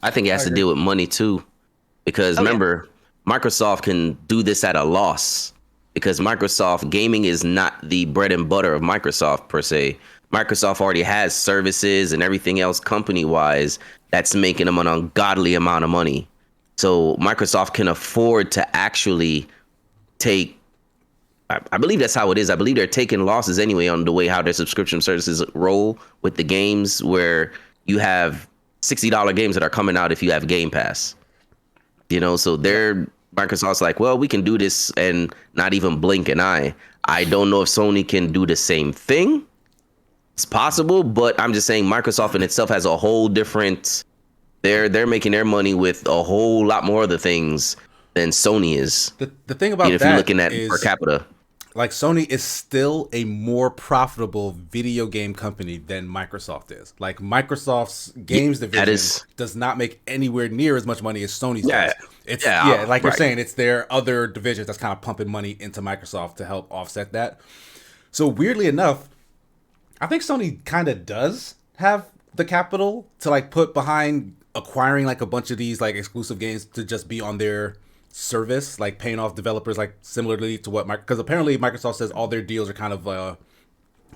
I think it has to deal with money too, because remember, Microsoft can do this at a loss, because Microsoft gaming is not the bread and butter of Microsoft per se. Microsoft already has services and everything else company wise that's making them an ungodly amount of money. So Microsoft can afford to actually take, I believe that's how it is. I believe they're taking losses anyway on the way how their subscription services roll with the games, where you have $60 games that are coming out if you have Game Pass. So Microsoft's like, well, we can do this and not even blink an eye. I don't know if Sony can do the same thing. It's possible, but I'm just saying Microsoft in itself has a whole different. They're making their money with a whole lot more other things than Sony is. The thing about if that you're looking at is, per capita, like, Sony is still a more profitable video game company than Microsoft is. Like, Microsoft's games division does not make anywhere near as much money as Sony's does. It's like you're saying, it's their other divisions that's kind of pumping money into Microsoft to help offset that. So weirdly enough, I think Sony kind of does have the capital to like put behind acquiring like a bunch of these like exclusive games to just be on their service, like paying off developers like similarly to what because apparently Microsoft says all their deals are kind of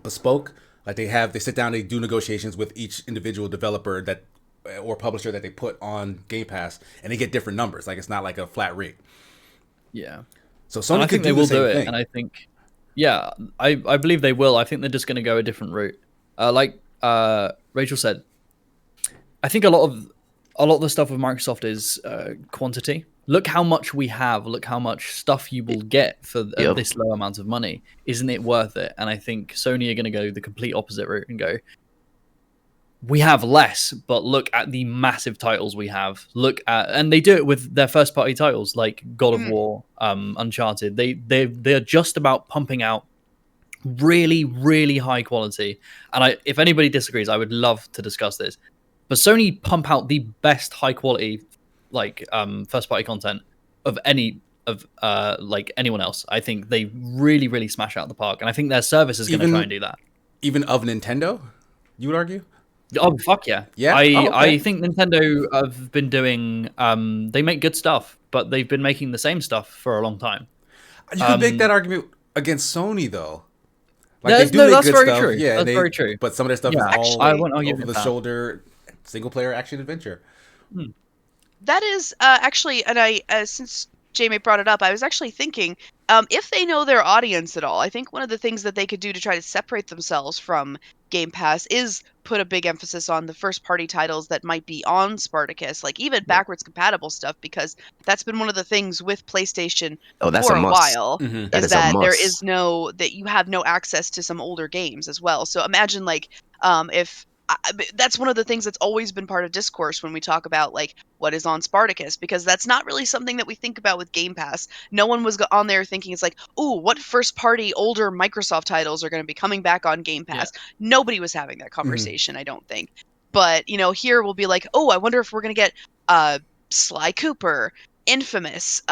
bespoke. Like they sit down, they do negotiations with each individual developer that or publisher that they put on Game Pass, and they get different numbers. Like it's not like a flat rate. Yeah. So Sony could do the same thing. And I think, I believe they will. I think they're just going to go a different route. Like Rachel said, I think a lot of the stuff with Microsoft is quantity. Look how much we have. Look how much stuff you will get for this low amount of money. Isn't it worth it? And I think Sony are going to go the complete opposite route and go, we have less, but look at the massive titles we have. And they do it with their first party titles like God of War, Uncharted. They're just about pumping out really, really high quality. And if anybody disagrees, I would love to discuss this. But Sony pump out the best high quality first party content of anyone else. I think they really, really smash out the park, and I think their service is going to try and do that. Even of Nintendo, you would argue? Oh fuck yeah! Yeah, I think Nintendo have been doing. They make good stuff. but they've been making the same stuff for a long time. You can make that argument against Sony though. Like That's- they do no, make that's good very stuff. true. Yeah, That's very true. But some of their stuff Yeah, is all I won't argue over with the that. shoulder, single player action adventure. That is actually, and since Jamie brought it up, I was actually thinking, if they know their audience at all, I think one of the things that they could do to try to separate themselves from Game Pass is put a big emphasis on the first party titles that might be on Spartacus, like even backwards compatible stuff, because that's been one of the things with PlayStation Oh, that's for a a must. while, Mhm. That is is a that there must. is that you have no access to some older games as well. So imagine like if that's one of the things that's always been part of discourse when we talk about like what is on Spartacus, because that's not really something that we think about with Game Pass. No one was on there thinking it's like, oh, what first party older Microsoft titles are going to be coming back on Game Pass? Nobody was having that conversation, I don't think. But, here we'll be like, oh, I wonder if we're going to get Sly Cooper, Infamous,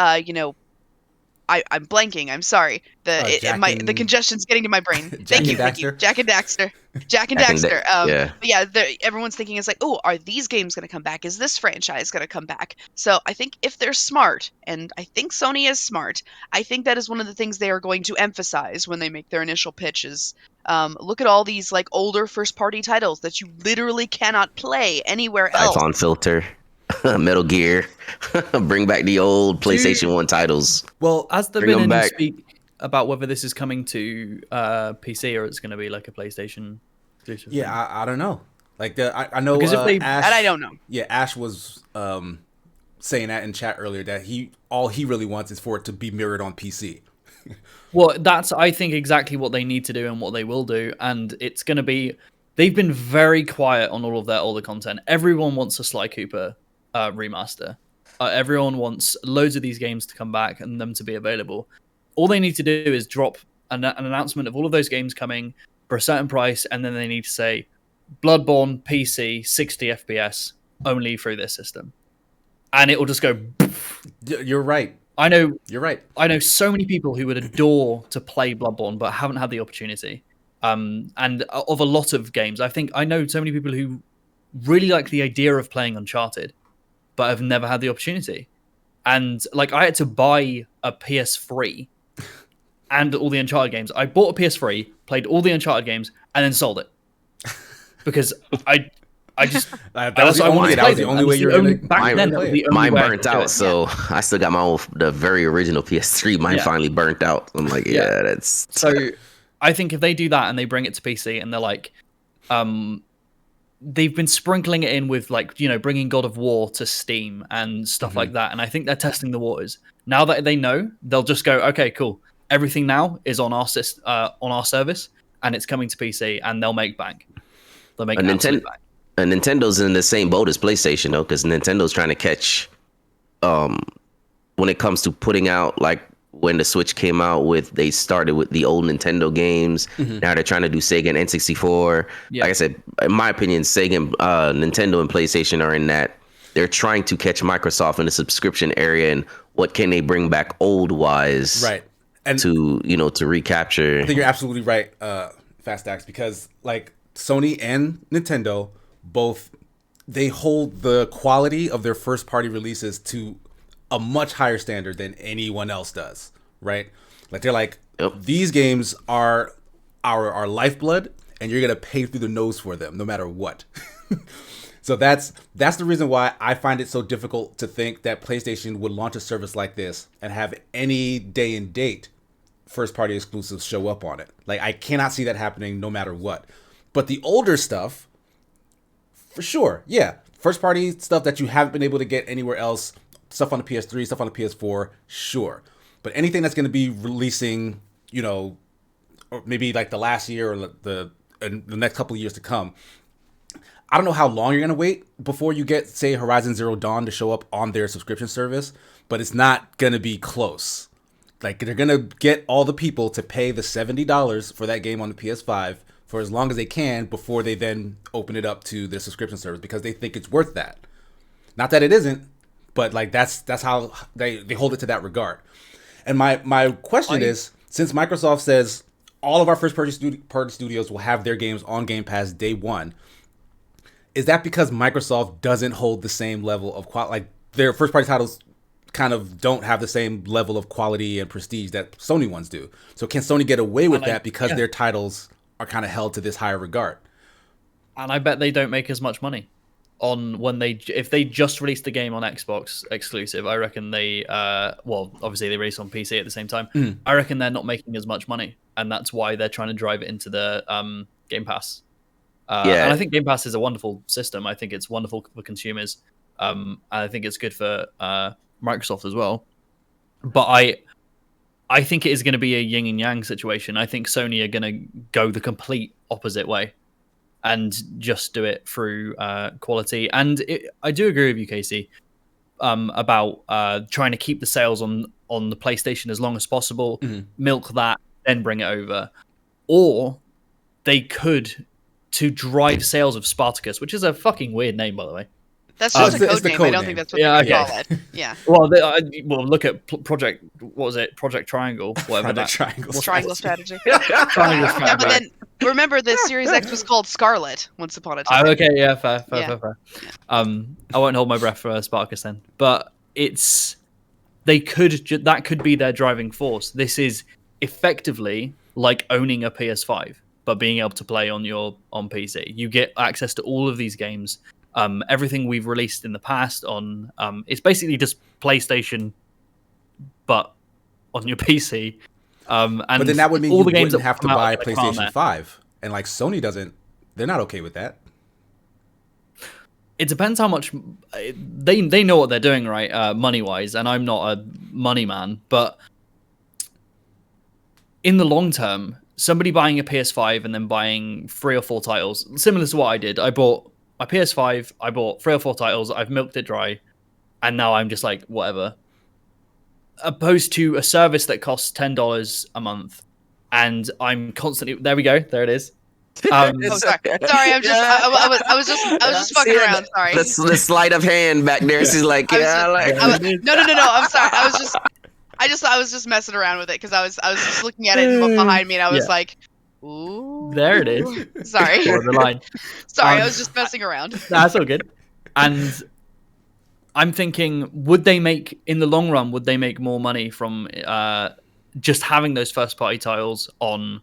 I'm blanking. I'm sorry. The congestion's getting to my brain. Thank you. Daxter? Jack and Daxter. Jack and Jack and Daxter. yeah. But yeah, everyone's thinking it's like, oh, are these games going to come back? Is this franchise going to come back? So I think if they're smart, and I think Sony is smart, I think that is one of the things they are going to emphasize when they make their initial pitches. Look at all these like older first party titles that you literally cannot play anywhere else. Siphon Filter, Metal Gear, bring back the old PlayStation 1 titles. Well, Has there Bring been them any back. speak about whether this is coming to PC or it's going to be like a PlayStation exclusive? thing? yeah, I don't know. Like I know Because if they- Ash, That I don't know. Yeah, Ash was saying that in chat earlier that all he really wants is for it to be mirrored on PC. Well, that's I think exactly what they need to do and what they will do, and it's going to be. They've been very quiet on all of their older content. Everyone wants a Sly Cooper remaster. Everyone wants loads of these games to come back and them to be available. All they need to do is drop an announcement of all of those games coming for a certain price, and then they need to say Bloodborne PC 60 FPS only through this system, and it will just go. You're right. I know. You're right. I know so many people who would adore to play Bloodborne but haven't had the opportunity. And of a lot of games, I know so many people who really like the idea of playing Uncharted, but have never had the opportunity. And like, I had to buy a PS3 and all the Uncharted games. I bought a PS3, played all the Uncharted games, and then sold it because I just That was the only way you were going to back then. That was the only Mine way I burnt could do out, it. so I still got the very original PS3. Mine Yeah. finally burnt out. I'm like, yeah, that's So I think if they do that and they bring it to PC and they're like, they've been sprinkling it in with like, bringing God of War to Steam and stuff like that. And I think they're testing the waters. Now that they know, they'll just go, okay, cool. Everything now is on our on our service and it's coming to PC and they'll make bank. They'll make absolute bank. And Nintendo's in the same boat as PlayStation though, because Nintendo's trying to catch when it comes to putting out, like when the Switch came out they started with the old Nintendo games. Now they're trying to do Sega and N64. Yeah. Like I said, in my opinion, Sega, Nintendo and PlayStation are in that. They're trying to catch Microsoft in the subscription area and what can they bring back old wise, right. And to recapture. I think you're absolutely right, Fastax, because like Sony and Nintendo both, they hold the quality of their first party releases to a much higher standard than anyone else does, right? Like they're like, Yep. These games are our lifeblood, and you're gonna pay through the nose for them no matter what. So that's the reason why I find it so difficult to think that PlayStation would launch a service like this and have any day and date first party exclusives show up on it. Like I cannot see that happening no matter what. But the older stuff, for sure, yeah, first party stuff that you haven't been able to get anywhere else, stuff on the PS3, stuff on the PS4, sure. But anything that's going to be releasing, or maybe like the last year or the next couple of years to come, I don't know how long you're going to wait before you get, say, Horizon Zero Dawn to show up on their subscription service, but it's not going to be close. Like, they're going to get all the people to pay the $70 for that game on the PS5 for as long as they can before they then open it up to their subscription service because they think it's worth that. Not that it isn't, but like that's how they hold it to that regard. And my question is, since Microsoft says all of our first party studios will have their games on Game Pass day one, is that because Microsoft doesn't hold the same level of quality? Like their first party titles kind of don't have the same level of quality and prestige that Sony ones do. So can Sony get away with that because their titles are kind of held to this higher regard? And I bet they don't make as much money on if they just released the game on Xbox exclusive. I reckon they obviously they release on PC at the same time. I reckon they're not making as much money, and that's why they're trying to drive it into the Game Pass. And I think Game Pass is a wonderful system. I think it's wonderful for consumers. And I think it's good for Microsoft as well. But I think it is going to be a yin and yang situation. I think Sony are going to go the complete opposite way and just do it through quality. And I do agree with you, Casey, about trying to keep the sales on the PlayStation as long as possible, milk that, then bring it over. Or they could, to drive sales of Spartacus, which is a fucking weird name, by the way. That's just a code name. I don't think that's what they call it. Yeah. Well, look at Project. What was it? Project Triangle. Whatever. Triangle strategy. Triangle strategy. Yeah, but then remember, the Series X was called Scarlet once upon a time. Oh, okay. Yeah. Fair. Yeah. I won't hold my breath for Spartacus then. But that could be their driving force. This is effectively like owning a PS5, but being able to play on PC. You get access to all of these games. Everything we've released in the past on it's basically just PlayStation, but on your PC. And but then that would mean all the games wouldn't have to buy a PlayStation 5, and like Sony doesn't. They're not okay with that. It depends how much they know what they're doing, right? Money wise, and I'm not a money man, but in the long term, somebody buying a PS5 and then buying 3 or 4 titles, similar to what I did. I bought my PS5, I bought 3 or 4 titles, I've milked it dry, and now I'm just like, whatever. Opposed to a service that costs $10 a month, and I'm constantly... There we go, there it is. Sorry, I was just fucking around, sorry. The sleight of hand back there, she's like, no, I'm sorry, I was just messing around with it, because I was just looking at it behind me, and I was like... Ooh. There it is. Sorry. The line. Sorry, I was just messing around. That's all good. And I'm thinking, in the long run, would they make more money from just having those first-party titles on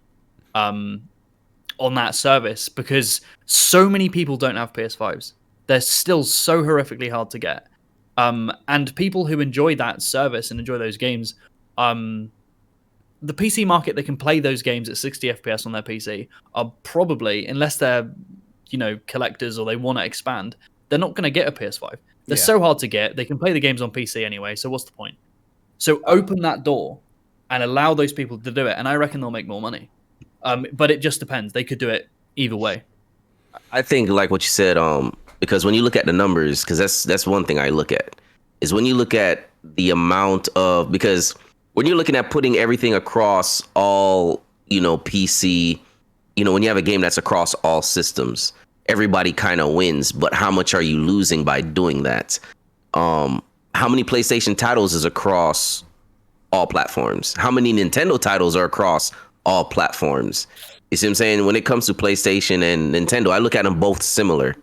that service? Because so many people don't have PS5s. They're still so horrifically hard to get. And people who enjoy that service and enjoy those games, the PC market that can play those games at 60 FPS on their PC are probably, unless they're, collectors or they want to expand, they're not going to get a PS5. They're so hard to get. They can play the games on PC anyway, so what's the point? So open that door and allow those people to do it, and I reckon they'll make more money. But it just depends. They could do it either way. I think, like what you said, because when you look at the numbers, because that's one thing I look at, is when you look at the amount of, because when you're looking at putting everything across all, PC, when you have a game that's across all systems, everybody kind of wins. But how much are you losing by doing that? How many PlayStation titles is across all platforms? How many Nintendo titles are across all platforms? You see what I'm saying? When it comes to PlayStation and Nintendo, I look at them both similar.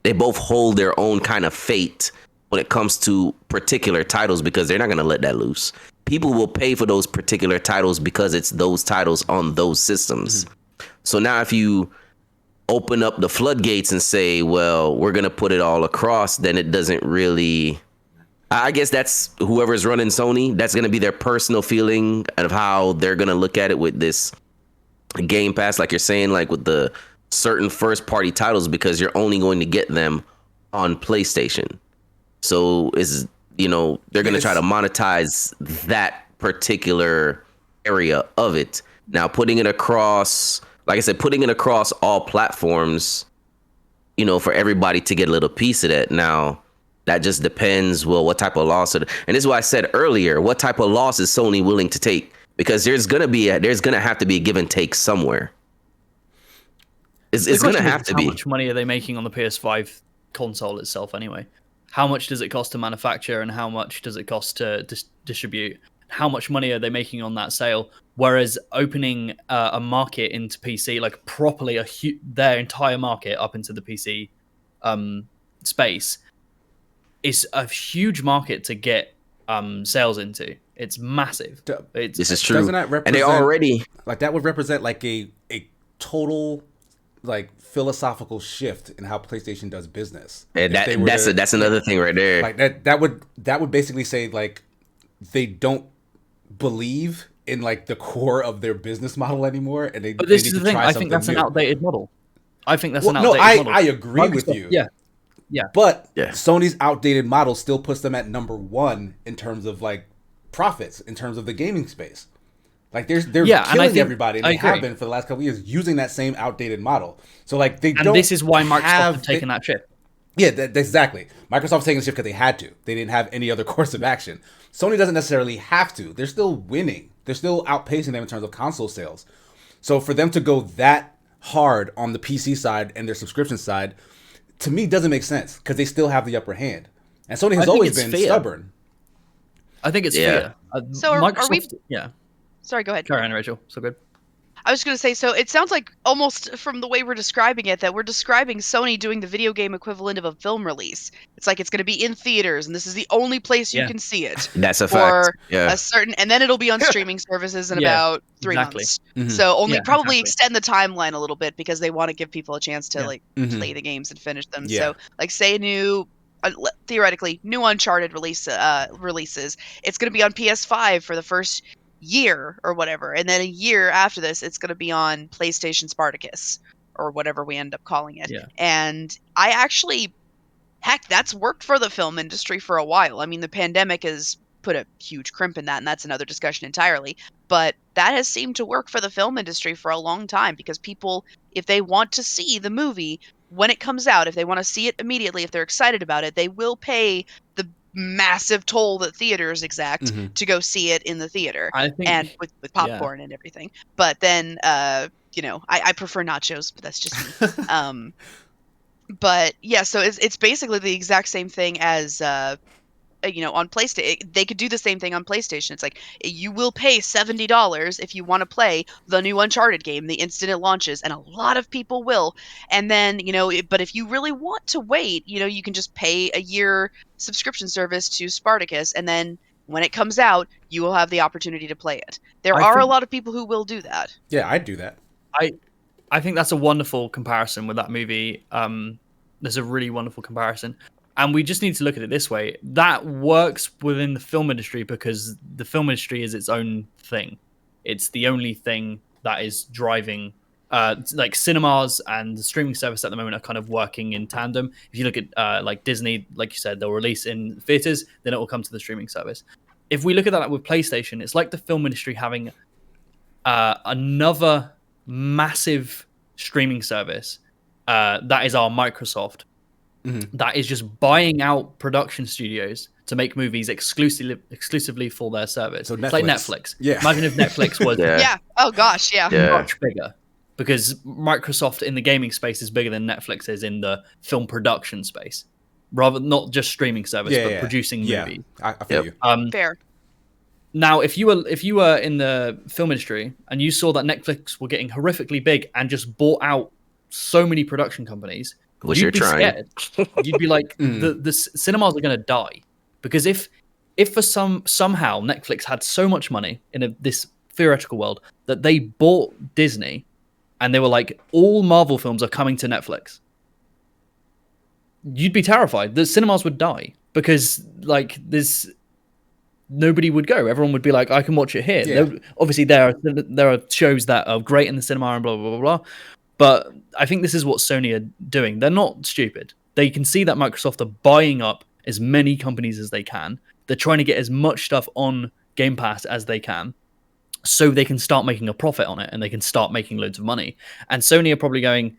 They both hold their own kind of fate when it comes to particular titles, because they're not going to let that loose. People will pay for those particular titles because it's those titles on those systems. So now if you open up the floodgates and say, well, we're going to put it all across, then it doesn't really... I guess that's whoever's running Sony, that's going to be their personal feeling of how they're going to look at it with this Game Pass, like you're saying, like with the certain first party titles, because you're only going to get them on PlayStation. So they're going to try to monetize that particular area of it. Now, putting it across, like I said, putting it across all platforms, for everybody to get a little piece of that. Now, that just depends, well, what type of loss. And this is why I said earlier, what type of loss is Sony willing to take? Because there's going to have to be a give and take somewhere. It's going to have to be. How much money are they making on the PS5 console itself anyway? How much does it cost to manufacture, and how much does it cost to distribute? How much money are they making on that sale? Whereas opening a market into PC, like properly their entire market up into the PC space, is a huge market to get sales into. It's massive. This is true. Doesn't that represent, and they already like that would represent like a total like philosophical shift in how PlayStation does business. and that's another thing right there. Like that would basically say like they don't believe in like the core of their business model anymore, and But this is the thing. I think that's an outdated model. I think that's an outdated model. I agree with you. Yeah. But Sony's outdated model still puts them at number one in terms of like profits, in terms of the gaming space. Like they're killing everybody, and they have been for the last couple of years using that same outdated model. So like this is why Microsoft have taken that shift. Yeah, exactly. Microsoft's taking the shift because they had to. They didn't have any other course of action. Sony doesn't necessarily have to. They're still winning. They're still outpacing them in terms of console sales. So for them to go that hard on the PC side and their subscription side, to me, doesn't make sense because they still have the upper hand. And Sony has always been stubborn. I think it's fair. So are we? Yeah. Sorry, go ahead. Carry on, Rachel. So good. I was going to say, so it sounds like almost from the way we're describing it that we're describing Sony doing the video game equivalent of a film release. It's like it's going to be in theaters, and this is the only place you can see it. That's a fact. A certain, and then it'll be on streaming services in about 3 months. Mm-hmm. So only probably extend the timeline a little bit because they want to give people a chance to like play the games and finish them. Yeah. So like say a new. Theoretically, new Uncharted releases. It's going to be on PS5 for the first year or whatever, and then a year after this, it's going to be on PlayStation Spartacus or whatever we end up calling it. Yeah. And I actually, heck, that's worked for the film industry for a while. I mean, the pandemic has put a huge crimp in that, and that's another discussion entirely. But that has seemed to work for the film industry for a long time because people, if they want to see the movie when it comes out, if they want to see it immediately, if they're excited about it, they will pay the massive toll that theaters exact to go see it in the theater. I think, and with popcorn and everything. But then, I prefer nachos, but that's just me. But yeah, so it's basically the exact same thing as on PlayStation. They could do the same thing on PlayStation. It's like you will pay $70 if you want to play the new Uncharted game the instant it launches, and a lot of people will. And then but if you really want to wait, you can just pay a year subscription service to Spartacus, and then when it comes out, you will have the opportunity to play it. There are a lot of people who will do that. Yeah, I'd do that. I think that's a wonderful comparison with that movie. There's a really wonderful comparison. And we just need to look at it this way. That works within the film industry because the film industry is its own thing. It's the only thing that is driving, like cinemas and the streaming service at the moment are kind of working in tandem. If you look at like Disney, like you said, they'll release in theaters, then it will come to the streaming service. If we look at that with PlayStation, it's like the film industry having another massive streaming service that is our Microsoft. That is just buying out production studios to make movies exclusively for their service. So it's like Netflix. Yeah. Imagine if Netflix was Oh gosh, much bigger. Because Microsoft in the gaming space is bigger than Netflix is in the film production space. Rather not just streaming service, but producing movies. I feel you. Fair. Now, if you were in the film industry and you saw that Netflix were getting horrifically big and just bought out so many production companies, you'd be scared. You'd be like, the cinemas are going to die. Because if for somehow Netflix had so much money in this theoretical world that they bought Disney and they were like, all Marvel films are coming to Netflix, you'd be terrified. The cinemas would die because like nobody would go. Everyone would be like, I can watch it here. Yeah. Obviously, there are shows that are great in the cinema and blah, blah, blah, blah. But I think this is what Sony are doing. They're not stupid. They can see that Microsoft are buying up as many companies as they can. They're trying to get as much stuff on GamePass as they can so they can start making a profit on it and they can start making loads of money. And Sony are probably going,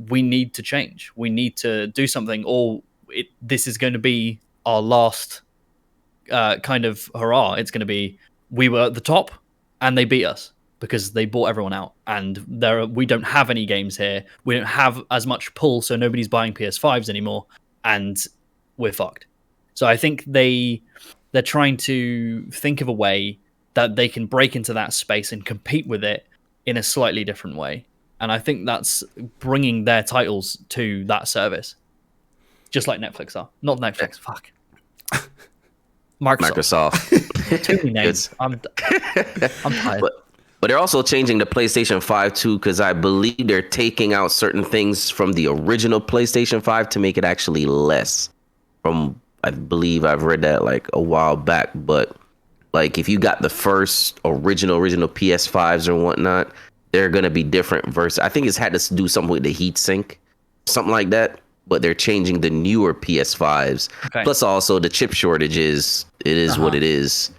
we need to change. We need to do something, or this is going to be our last kind of hurrah. It's going to be, we were at the top and they beat us because they bought everyone out, and we don't have any games here. We don't have as much pull, so nobody's buying PS5s anymore, and we're fucked. So I think they're trying to think of a way that they can break into that space and compete with it in a slightly different way. And I think that's bringing their titles to that service, just like Netflix are. Not Netflix, fuck. Microsoft. Too many names. I'm tired. But they're also changing the PlayStation 5 too, because I believe they're taking out certain things from the original PlayStation 5 to make it actually less. I believe I've read that like a while back, but like if you got the first original PS5s or whatnot, they're gonna be different versus. I think it's had to do something with the heat sink, something like that. But they're changing the newer PS5s. Okay. Plus also the chip shortages. It is what it is.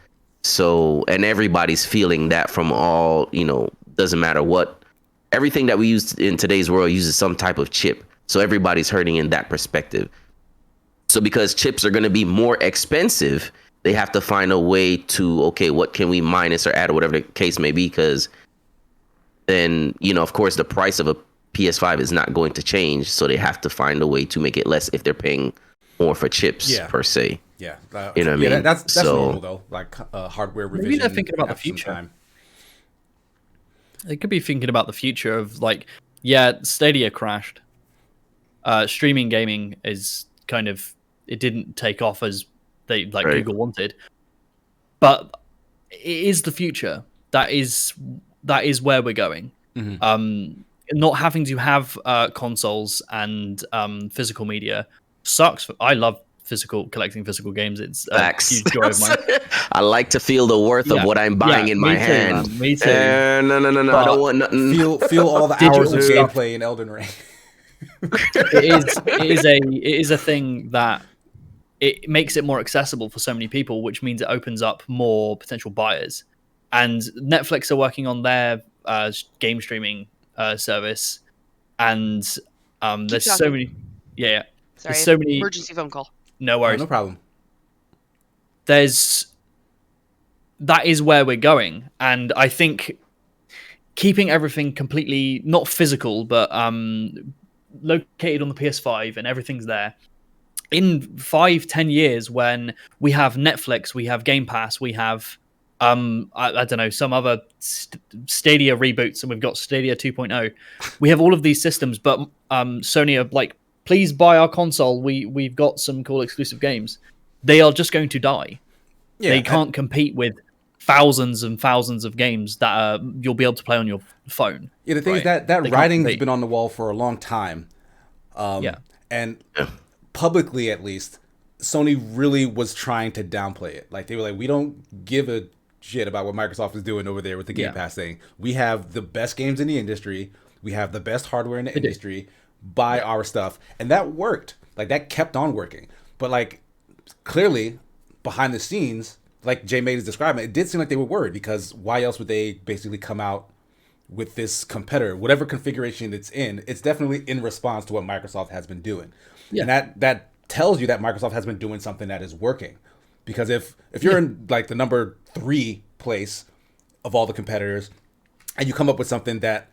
So, and everybody's feeling that from all, doesn't matter what, everything that we use in today's world uses some type of chip. So everybody's hurting in that perspective. So because chips are going to be more expensive, they have to find a way to, okay, what can we minus or add or whatever the case may be? Because then, of course, the price of a PS5 is not going to change. So they have to find a way to make it less if they're paying more for chips per se. Yeah, you know what I mean? That's normal though. Like hardware revision. Maybe they're thinking about the future. They could be thinking about the future of like, Stadia crashed. Streaming gaming is kind of, it didn't take off as Google wanted, but it is the future. That is where we're going. Mm-hmm. Not having to have consoles and physical media sucks. I love collecting physical games. It's a huge joy of mine. I like to feel the worth of what I'm buying in my hand. Man. Me too. No. I don't want nothing. Feel all the hours of gameplay in Elden Ring. It is a thing that it makes it more accessible for so many people, which means it opens up more potential buyers. And Netflix are working on their game streaming service, and there's so many. Yeah. Sorry, there's so many emergency phone call. No worries. No problem. That is where we're going, and I think keeping everything completely not physical, but located on the PS5 and everything's there. In 5-10 years, when we have Netflix, we have GamePass, we have I don't know, some other Stadia reboots, and we've got Stadia 2.0. We have all of these systems, but Sony are like, please buy our console. We've got some cool exclusive games. They are just going to die. Yeah, they can't compete with thousands and thousands of games that you'll be able to play on your phone. Yeah, the thing is that writing's been on the wall for a long time. And publicly, at least, Sony really was trying to downplay it. Like, they were like, we don't give a shit about what Microsoft is doing over there with the Game Pass thing. We have the best games in the industry. We have the best hardware in the industry. Buy our stuff. And that worked. Like, that kept on working. But, like, clearly, behind the scenes, like Jay May is describing, it did seem like they were worried, because why else would they basically come out with this competitor? Whatever configuration it's in, it's definitely in response to what Microsoft has been doing. Yeah. And that tells you that Microsoft has been doing something that is working. Because if you're in like the number 3 place of all the competitors, and you come up with something that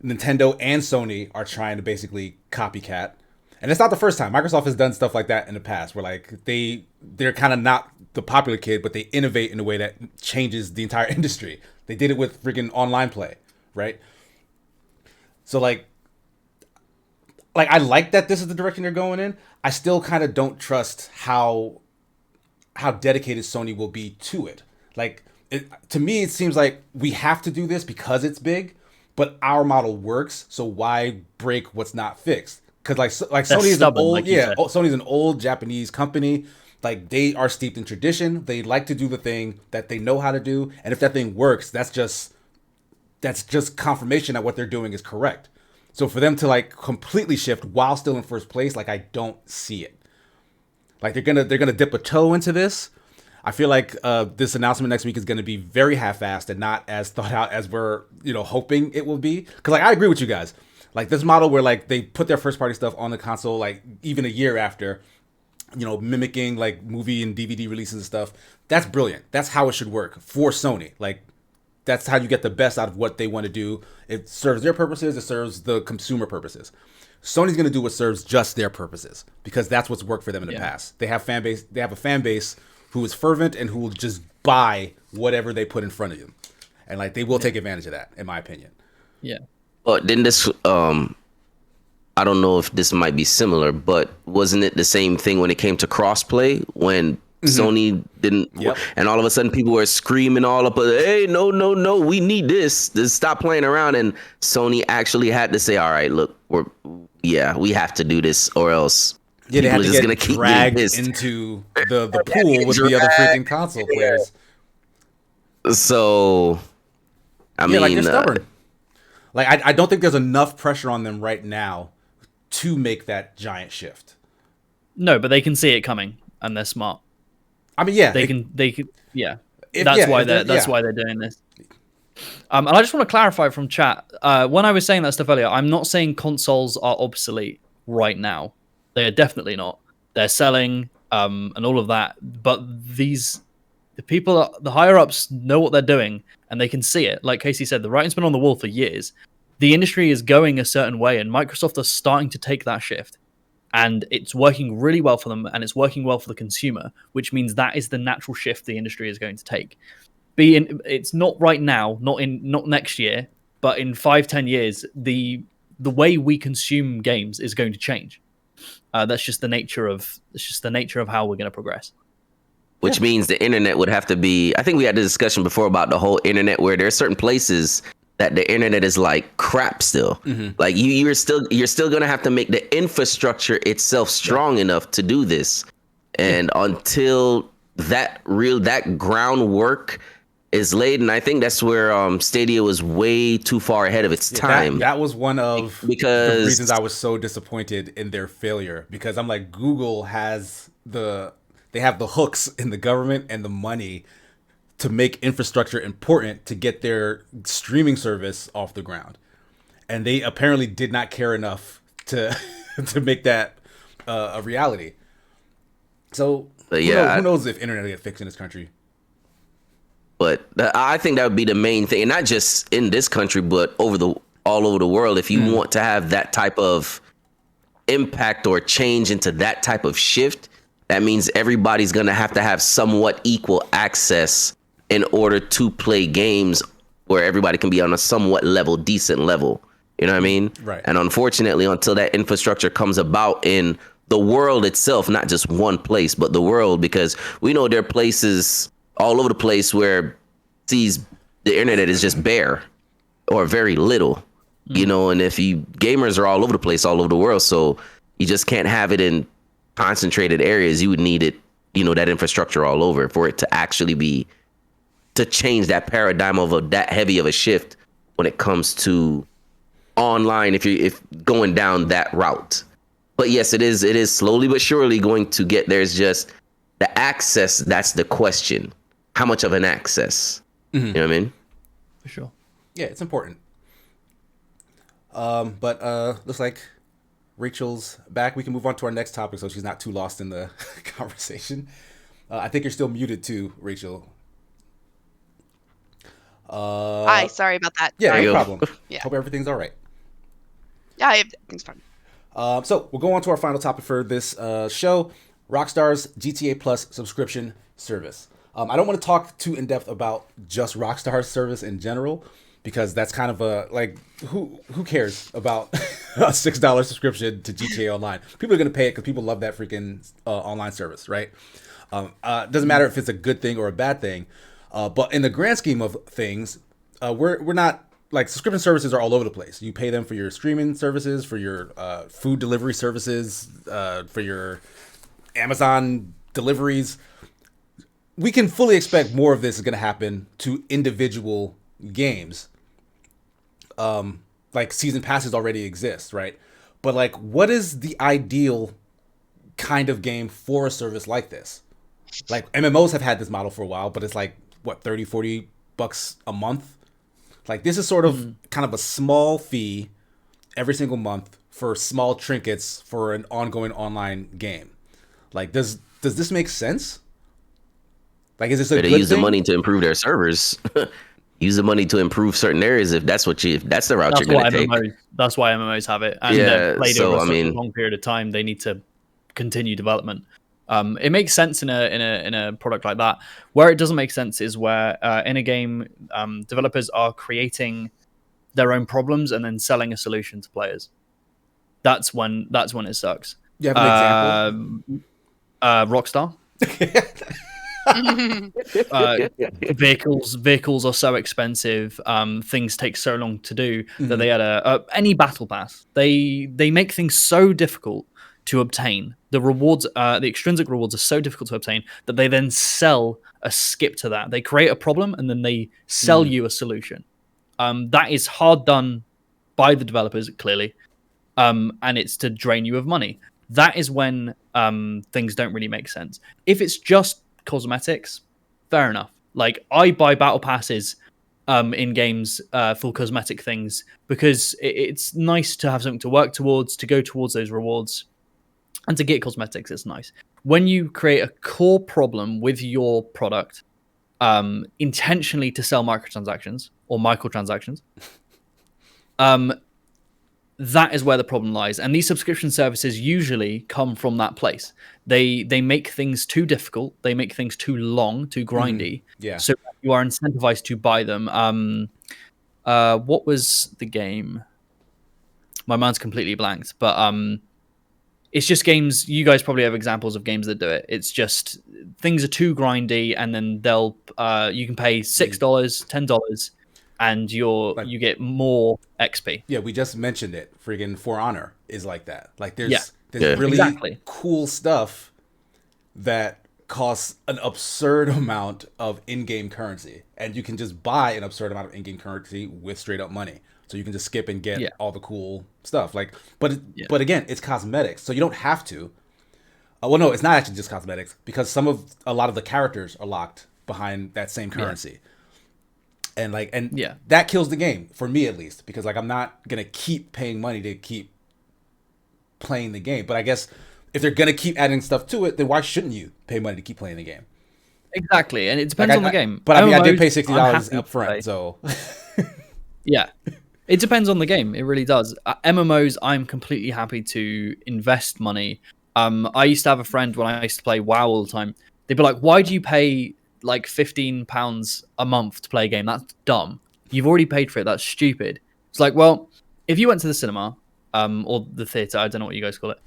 Nintendo and Sony are trying to basically copycat, and it's not the first time. Microsoft has done stuff like that in the past, where like they're kind of not the popular kid, but they innovate in a way that changes the entire industry. They did it with freaking online play, right? So like I like that this is the direction they're going in. I still kind of don't trust how dedicated Sony will be to it. Like, to me, it seems like we have to do this because it's big, but our model works, so why break what's not fixed? Because like Sony is an old, Sony's an old Japanese company. Like, they are steeped in tradition. They like to do the thing that they know how to do, and if that thing works, that's just confirmation that what they're doing is correct. So for them to like completely shift while still in first place, like, I don't see it. Like, they're gonna dip a toe into this. I feel like this announcement next week is gonna be very half-assed and not as thought out as we're hoping it will be. Because like, I agree with you guys. Like, this model where like they put their first party stuff on the console like even a year after, mimicking like movie and DVD releases and stuff. That's brilliant. That's how it should work for Sony. Like, that's how you get the best out of what they want to do. It serves their purposes. It serves the consumer purposes. Sony's going to do what serves just their purposes, because that's what's worked for them in the past. They have a fan base who is fervent and who will just buy whatever they put in front of them. And like, they will take advantage of that, in my opinion. Yeah. But didn't this, I don't know if this might be similar, but wasn't it the same thing when it came to crossplay, when Sony didn't, Yep. and all of a sudden people were screaming all up, "Hey, no, we need this. Just stop playing around." And Sony actually had to say, "All right, look, we have to do this, or else Yeah, they people had are to just gonna get keep getting dragged pissed." into the pool with the other freaking console players. So, I Yeah, like mean, they're stubborn. Like I don't think there's enough pressure on them right now to make that giant shift. No, but they can see it coming, and they're smart. I mean, yeah, They can, yeah. If- That's yeah, why if they're- that's yeah. why they're doing this. And I just want to clarify from chat. When I was saying that stuff earlier, I'm not saying consoles are obsolete right now. They are definitely not. They're selling, and all of that. But the people, the higher ups, know what they're doing, and they can see it. Like Casey said, the writing's been on the wall for years. The industry is going a certain way, and Microsoft are starting to take that shift. And it's working really well for them, and it's working well for the consumer, which means that is the natural shift the industry is going to take. It's not right now, not next year, but in 5-10 years, the way we consume games is going to change. That's just the nature of how we're going to progress. which means the internet would have to be. I think we had the discussion before about the whole internet, where there are certain places that the internet is like crap still. Like you're still gonna have to make the infrastructure itself strong enough to do this, and until that groundwork is laid, and I think that's where Stadia was way too far ahead of its time. That was one of Because- the reasons I was so disappointed in their failure, because I'm like, Google has they have the hooks in the government and the money to make infrastructure important to get their streaming service off the ground, and they apparently did not care enough to to make that a reality. So who knows if internet will get fixed in this country? But I think that would be the main thing, and not just in this country, but all over the world. If you want to have that type of impact or change into that type of shift, that means everybody's gonna have to have somewhat equal access in order to play games where everybody can be on a somewhat decent level. You know what I mean? Right. And unfortunately, until that infrastructure comes about in the world itself, not just one place, but the world, because we know there are places all over the place where the internet is just bare or very little, you know, and gamers are all over the place, all over the world. So you just can't have it in concentrated areas. You would need it, that infrastructure all over for it to actually to change that paradigm of that heavy of a shift when it comes to online, if going down that route. But yes, it is slowly but surely going to get. There's just the access. That's the question. How much of an access? You know what I mean? For sure. Yeah, it's important. But looks like Rachel's back. We can move on to our next topic so she's not too lost in the conversation. I think you're still muted too, Rachel. Hi, sorry about that. Yeah, Sorry. no problem. Yeah. Hope everything's all right. Yeah, everything's fine. So we'll go on to our final topic for this show: Rockstar's GTA Plus subscription service. I don't want to talk too in depth about just Rockstar's service in general, because that's kind of who cares about a $6 subscription to GTA Online? People are gonna pay it because people love that freaking online service, right? Doesn't matter if it's a good thing or a bad thing, but in the grand scheme of things, we're not. Like, subscription services are all over the place. You pay them for your streaming services, for your food delivery services, for your Amazon deliveries. We can fully expect more of this is going to happen to individual games. Like, season passes already exist, right? But, like, what is the ideal kind of game for a service like this? Like, MMOs have had this model for a while, but it's like, what, $30-$40 a month? Like, this is sort of kind of a small fee every single month for small trinkets for an ongoing online game. Like, does this make sense? Like, is this a good thing? They use the money to improve their servers. Use the money to improve certain areas if that's the route you're going to take. That's why MMOs have it. And they've played over such a long period of time. They need to continue development. It makes sense in a product like that. Where it doesn't make sense is where in a game, developers are creating their own problems and then selling a solution to players. That's when it sucks. You have an example? Rockstar. Vehicles are so expensive. Things take so long to do that they had any battle pass. They make things so difficult to obtain. The rewards, the extrinsic rewards, are so difficult to obtain that they then sell a skip to that. They create a problem and then they sell you a solution. That is hard done by the developers, clearly, and it's to drain you of money. That is when things don't really make sense. If it's just cosmetics, fair enough. Like, I buy battle passes in games for cosmetic things because it's nice to have something to work towards, to go towards those rewards, and to get cosmetics. It's nice. When you create a core problem with your product intentionally to sell microtransactions or microtransactions, that is where the problem lies. And these subscription services usually come from that place. They make things too difficult. They make things too long, too grindy. So you are incentivized to buy them. What was the game? My mind's completely blanked. But it's just games. You guys probably have examples of games that do it. It's just things are too grindy, and then you can pay $6, $10. And you get more XP. Yeah, we just mentioned it. Friggin' For Honor is like that. Like there's really cool stuff that costs an absurd amount of in-game currency, and you can just buy an absurd amount of in-game currency with straight up money. So you can just skip and get all the cool stuff. Like, but again, it's cosmetics, so you don't have to. Well, no, it's not actually just cosmetics because a lot of the characters are locked behind that same currency. Yeah. And that kills the game for me, at least, because like I'm not gonna keep paying money to keep playing the game. But I guess if they're gonna keep adding stuff to it, then why shouldn't you pay money to keep playing the game? Exactly, and it depends on the game. But I mean, I did pay $60 up front, so yeah, it depends on the game. It really does. MMOs, I'm completely happy to invest money. I used to have a friend when I used to play WoW all the time. They'd be like, "Why do you pay like £15 a month to play a game? That's dumb. You've already paid for it. That's stupid." It's like, well, if you went to the cinema or the theater, I don't know what you guys call it.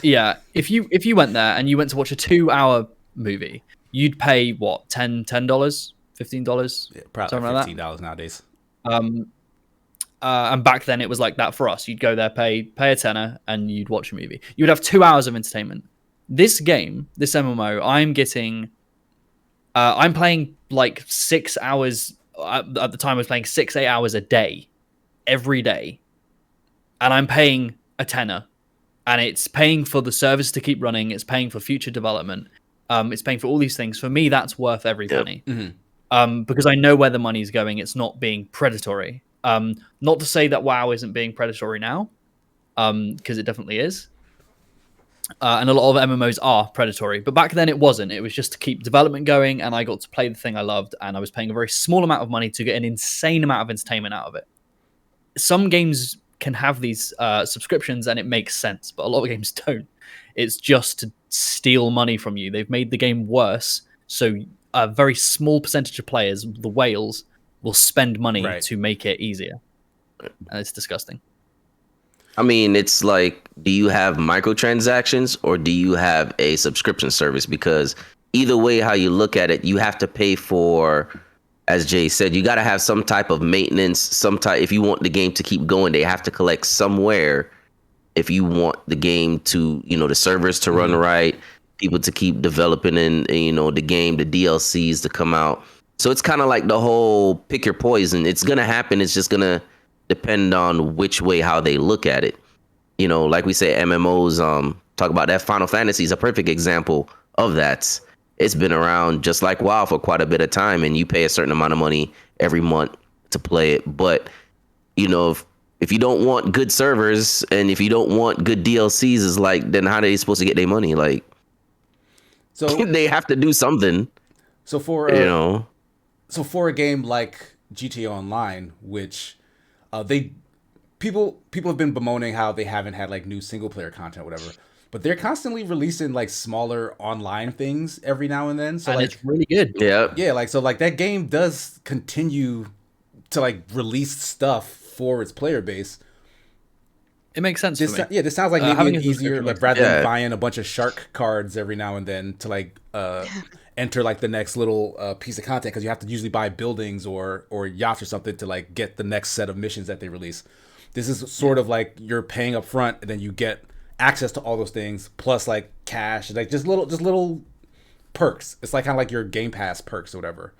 Yeah, if you went there and you went to watch a 2-hour movie, you'd pay what, $10, $15, yeah, probably something like that. $15 nowadays. And back then it was like that for us. You'd go there, pay a tenner, and you'd watch a movie. You'd have 2 hours of entertainment. This game, this MMO, I'm playing like 6 hours. At the time, I was playing 6-8 hours a day, every day. And I'm paying a tenner. And it's paying for the service to keep running. It's paying for future development. It's paying for all these things. For me, that's worth every penny. Mm-hmm. Because I know where the money's going. It's not being predatory. Not to say that WoW isn't being predatory now, because it definitely is. And a lot of MMOs are predatory, but back then it wasn't. It was just to keep development going, and I got to play the thing I loved, and I was paying a very small amount of money to get an insane amount of entertainment out of it. Some games can have these subscriptions, and it makes sense, but a lot of games don't. It's just to steal money from you. They've made the game worse, so a very small percentage of players, the whales, will spend money to make it easier. And it's disgusting. I mean, it's like, do you have microtransactions or do you have a subscription service? Because either way, how you look at it, you have to pay for, as Jay said, you got to have some type of maintenance, if you want the game to keep going, they have to collect somewhere. If you want the game to, the servers to run right, people to keep developing and the game, the DLCs to come out. So it's kind of like the whole pick your poison. It's going to happen. It's just going to depend on which way, how they look at it. Like we say, MMOs, talk about that. Final Fantasy is a perfect example of that. It's been around just like WoW for quite a bit of time, and you pay a certain amount of money every month to play it. But, if you don't want good servers and if you don't want good DLCs, is like, then how are they supposed to get their money? Like, so they have to do something. So for a game like GTA Online, which people have been bemoaning how they haven't had like new single player content or whatever, but they're constantly releasing like smaller online things every now and then. So and like, it's really good. Yeah, like so like that game does continue to like release stuff for its player base. It makes sense This for me. yeah, this sounds like maybe Having an a subscription easier, like makes rather sense. than Yeah. buying a bunch of shark cards every now and then to like enter like the next little piece of content, because you have to usually buy buildings or yachts or something to like get the next set of missions that they release. This is sort of like you're paying up front and then you get access to all those things plus like cash, like just little perks. It's like kind of like your GamePass perks or whatever,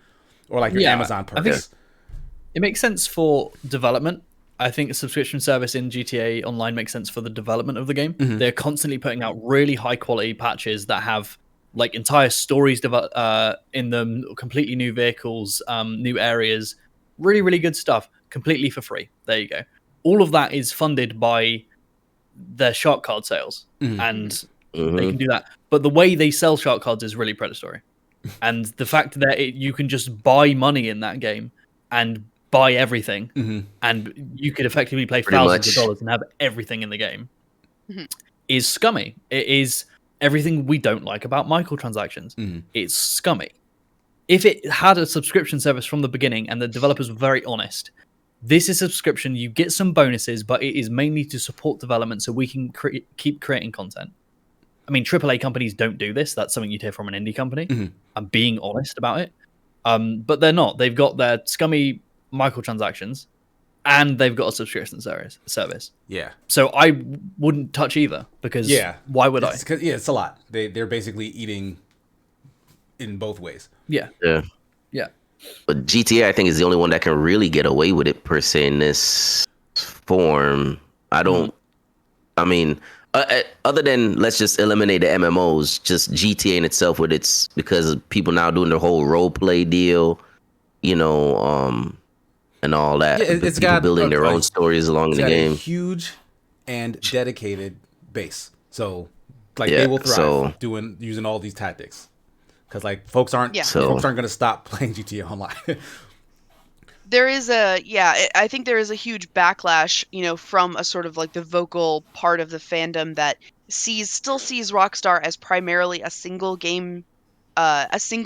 or like your Amazon I think perks. it makes sense for development. I think a subscription service in GTA Online makes sense for the development of the game. They're constantly putting out really high quality patches that have like entire stories in them, completely new vehicles, new areas, really, really good stuff, completely for free. There you go. All of that is funded by their shark card sales, and they can do that. But the way they sell shark cards is really predatory. And the fact that you can just buy money in that game and buy everything, and you could effectively play Pretty thousands of much. dollars and have everything in the game Mhm. is scummy. It is everything we don't like about microtransactions. It's scummy. If it had a subscription service from the beginning and the developers were very honest, this is a subscription, you get some bonuses, but it is mainly to support development so we can keep creating content. I mean, AAA companies don't do this. That's something you'd hear from an indie company. I'm being honest about it. But they're not. They've got their scummy microtransactions, and they've got a subscription service. Yeah. So I wouldn't touch either, because why would I? It's a lot. They're basically eating in both ways. Yeah. Yeah. Yeah. But GTA, I think, is the only one that can really get away with it per se in this form. I don't. I mean, other than let's just eliminate the MMOs, just GTA in itself, with its, because people now doing the whole role play deal, and all that. Yeah, it's people got building their own stories along it's in the got game. a huge and dedicated base. So like Yeah, they will thrive so- using all these tactics. Because like folks aren't So- going to stop playing GTA Online. There is I think there is a huge backlash, from a sort of like the vocal part of the fandom that still sees Rockstar as primarily a single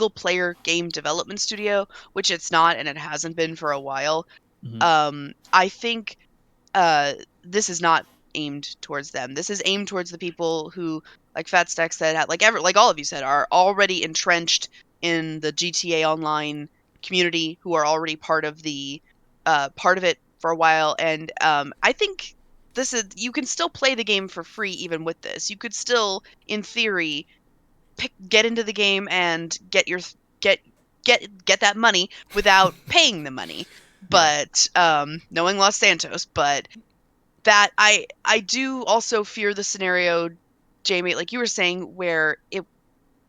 player game development studio, which it's not, and it hasn't been for a while. I think this is not aimed towards them. This is aimed towards the people who, like Fat Stack said, like all of you said, are already entrenched in the GTA Online community, who are already part of it for a while. And I think you can still play the game for free even with this. You could still, in theory, get into the game and get that money without paying the money. But knowing Los Santos, but that I do also fear the scenario, Jamie, like you were saying, where it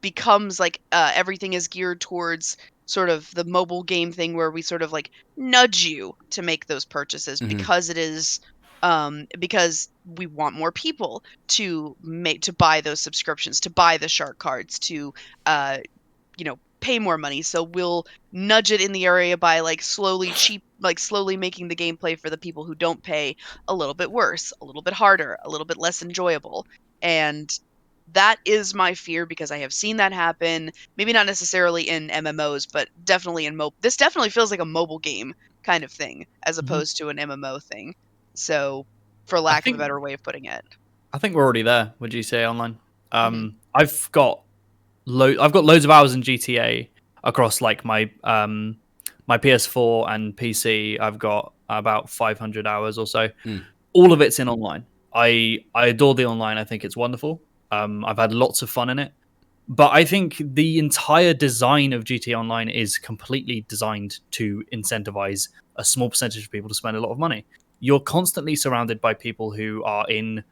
becomes like everything is geared towards sort of the mobile game thing, where we sort of like nudge you to make those purchases because it is because we want more people to buy those subscriptions, to buy the shark cards, to pay more money. So we'll nudge it in the area by slowly making the gameplay for the people who don't pay a little bit worse, a little bit harder, a little bit less enjoyable. And that is my fear, because I have seen that happen. Maybe not necessarily in MMOs, but definitely in mobile. This definitely feels like a mobile game kind of thing, as opposed to an MMO thing. So, for lack of a better way of putting it, I think we're already there with GTA Online. I've got loads of hours in GTA across like my PS4 and PC. I've got about 500 hours or so. All of it's in online. I adore the online. I think it's wonderful. I've had lots of fun in it. But I think the entire design of GTA Online is completely designed to incentivize a small percentage of people to spend a lot of money. You're constantly surrounded by people who are in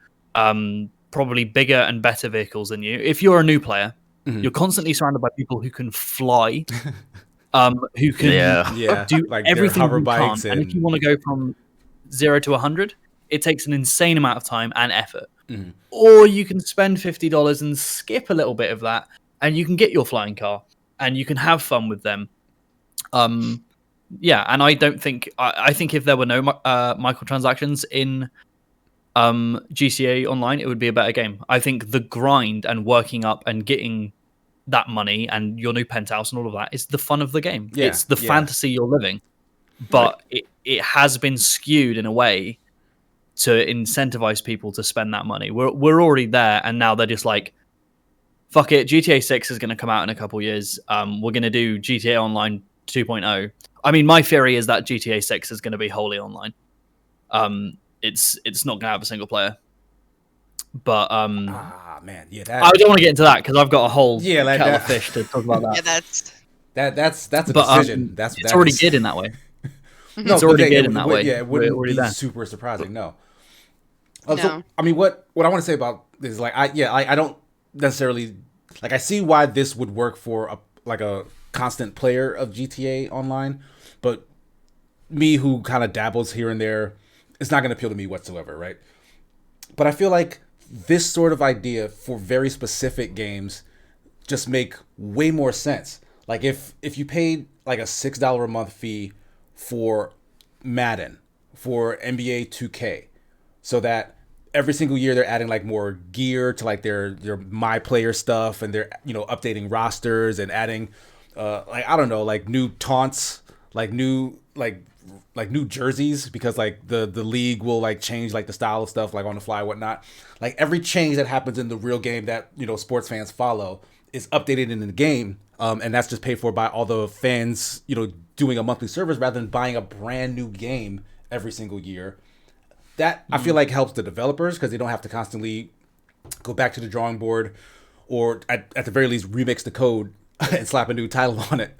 probably bigger and better vehicles than you. If you're a new player, you're constantly surrounded by people who can fly, who can do like everything hover you bikes can. And if you want to go from 0 to 100, it takes an insane amount of time and effort. Or you can spend $50 and skip a little bit of that, and you can get your flying car, and you can have fun with them. And I don't think I think if there were no microtransactions in GTA Online, it would be a better game. I think the grind and working up and getting that money and your new penthouse and all of that is the fun of the game. It's the fantasy you're living, but it has been skewed in a way to incentivize people to spend that money. We're already there, and now they're just like, fuck it, GTA 6 is going to come out in a couple years. We're going to do GTA Online 2.0. I mean, my theory is that GTA 6 is going to be wholly online. It's not going to have a single player. But man, yeah, I don't want to get into that because I've got a whole like kettle that. of fish to talk about that. Yeah, that's a decision. It's already good in that way. No, it's already but good in that way. Yeah, it wouldn't We're be there. super surprising. No. No. So, I mean, what I want to say about this is like, I don't necessarily like. I see why this would work for a constant player of GTA Online, but me who kind of dabbles here and there, it's not going to appeal to me whatsoever, right? But I feel like this sort of idea for very specific games just make way more sense. Like if you paid like a $6 a month fee for Madden, for NBA 2K, so that every single year they're adding like more gear to like their my player stuff, and they're updating rosters and adding like I don't know, like new taunts, like new new jerseys, because like the league will like change like the style of stuff like on the fly and whatnot. Like every change that happens in the real game that sports fans follow is updated in the game, and that's just paid for by all the fans doing a monthly service rather than buying a brand new game every single year. That I feel like helps the developers because they don't have to constantly go back to the drawing board, or at the very least remix the code and slap a new title on it,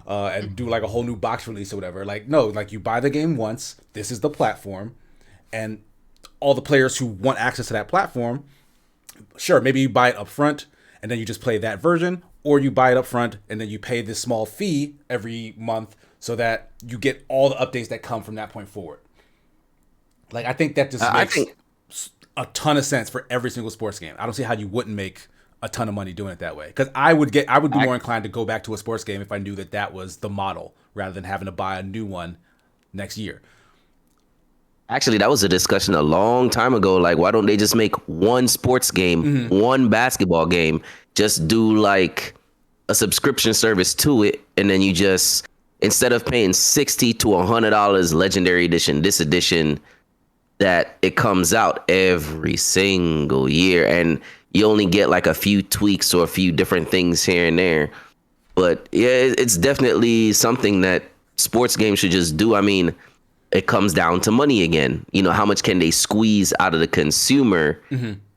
and do like a whole new box release or whatever. Like no, like you buy the game once, this is the platform, and all the players who want access to that platform, sure, maybe you buy it up front and then you just play that version, or you buy it up front and then you pay this small fee every month so that you get all the updates that come from that point forward. Like I think that just makes a ton of sense for every single sports game. I don't see how you wouldn't make a ton of money doing it that way, because I would be more inclined to go back to a sports game if I knew that was the model rather than having to buy a new one next year. Actually, that was a discussion a long time ago. Like, why don't they just make one sports game, one basketball game, just do like a subscription service to it, and then you just, instead of paying $60 to $100 Legendary Edition, this edition, that it comes out every single year, and you only get like a few tweaks or a few different things here and there. But yeah, it's definitely something that sports games should just do. I mean, it comes down to money again. How much can they squeeze out of the consumer,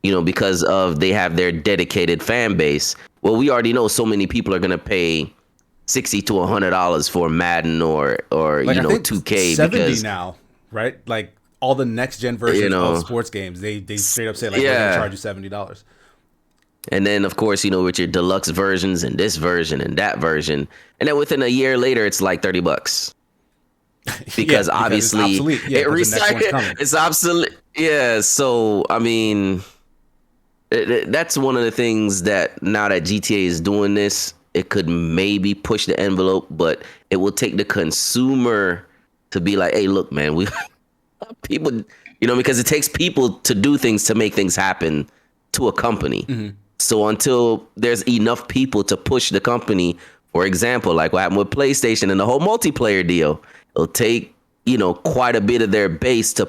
because of they have their dedicated fan base. Well, we already know so many people are going to pay $60 to $100 for Madden or like, 2K. 70 because now, right? Like all the next gen versions of sports games, they straight up say like, we're going to charge you $70. And then, of course, with your deluxe versions and this version and that version. And then within a year later, it's like $30. Because obviously it's obsolete. Yeah. So, I mean, that's one of the things that now that GTA is doing this, it could maybe push the envelope, but it will take the consumer to be like, hey, look, man, we people, because it takes people to do things, to make things happen to a company. So until there's enough people to push the company, for example, like what happened with PlayStation and the whole multiplayer deal, it'll take, quite a bit of their base to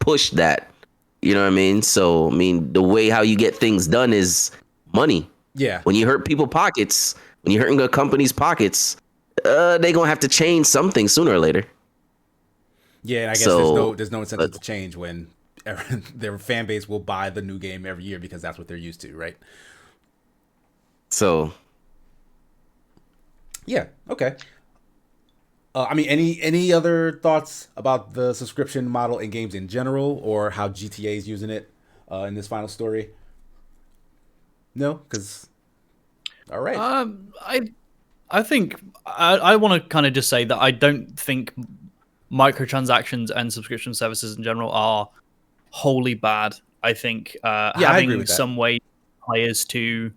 push that. You know what I mean? So, I mean, the way how you get things done is money. Yeah. When you hurt people's pockets, when you're hurting a company's pockets, they're going to have to change something sooner or later. Yeah, and I guess there's no incentive to change when their fan base will buy the new game every year because that's what they're used to, right? So, yeah, okay. I mean, any other thoughts about the subscription model in games in general, or how GTA is using it in this final story? No, because all right. I think I want to kind of just say that I don't think microtransactions and subscription services in general are wholly bad. I think having some way for players to,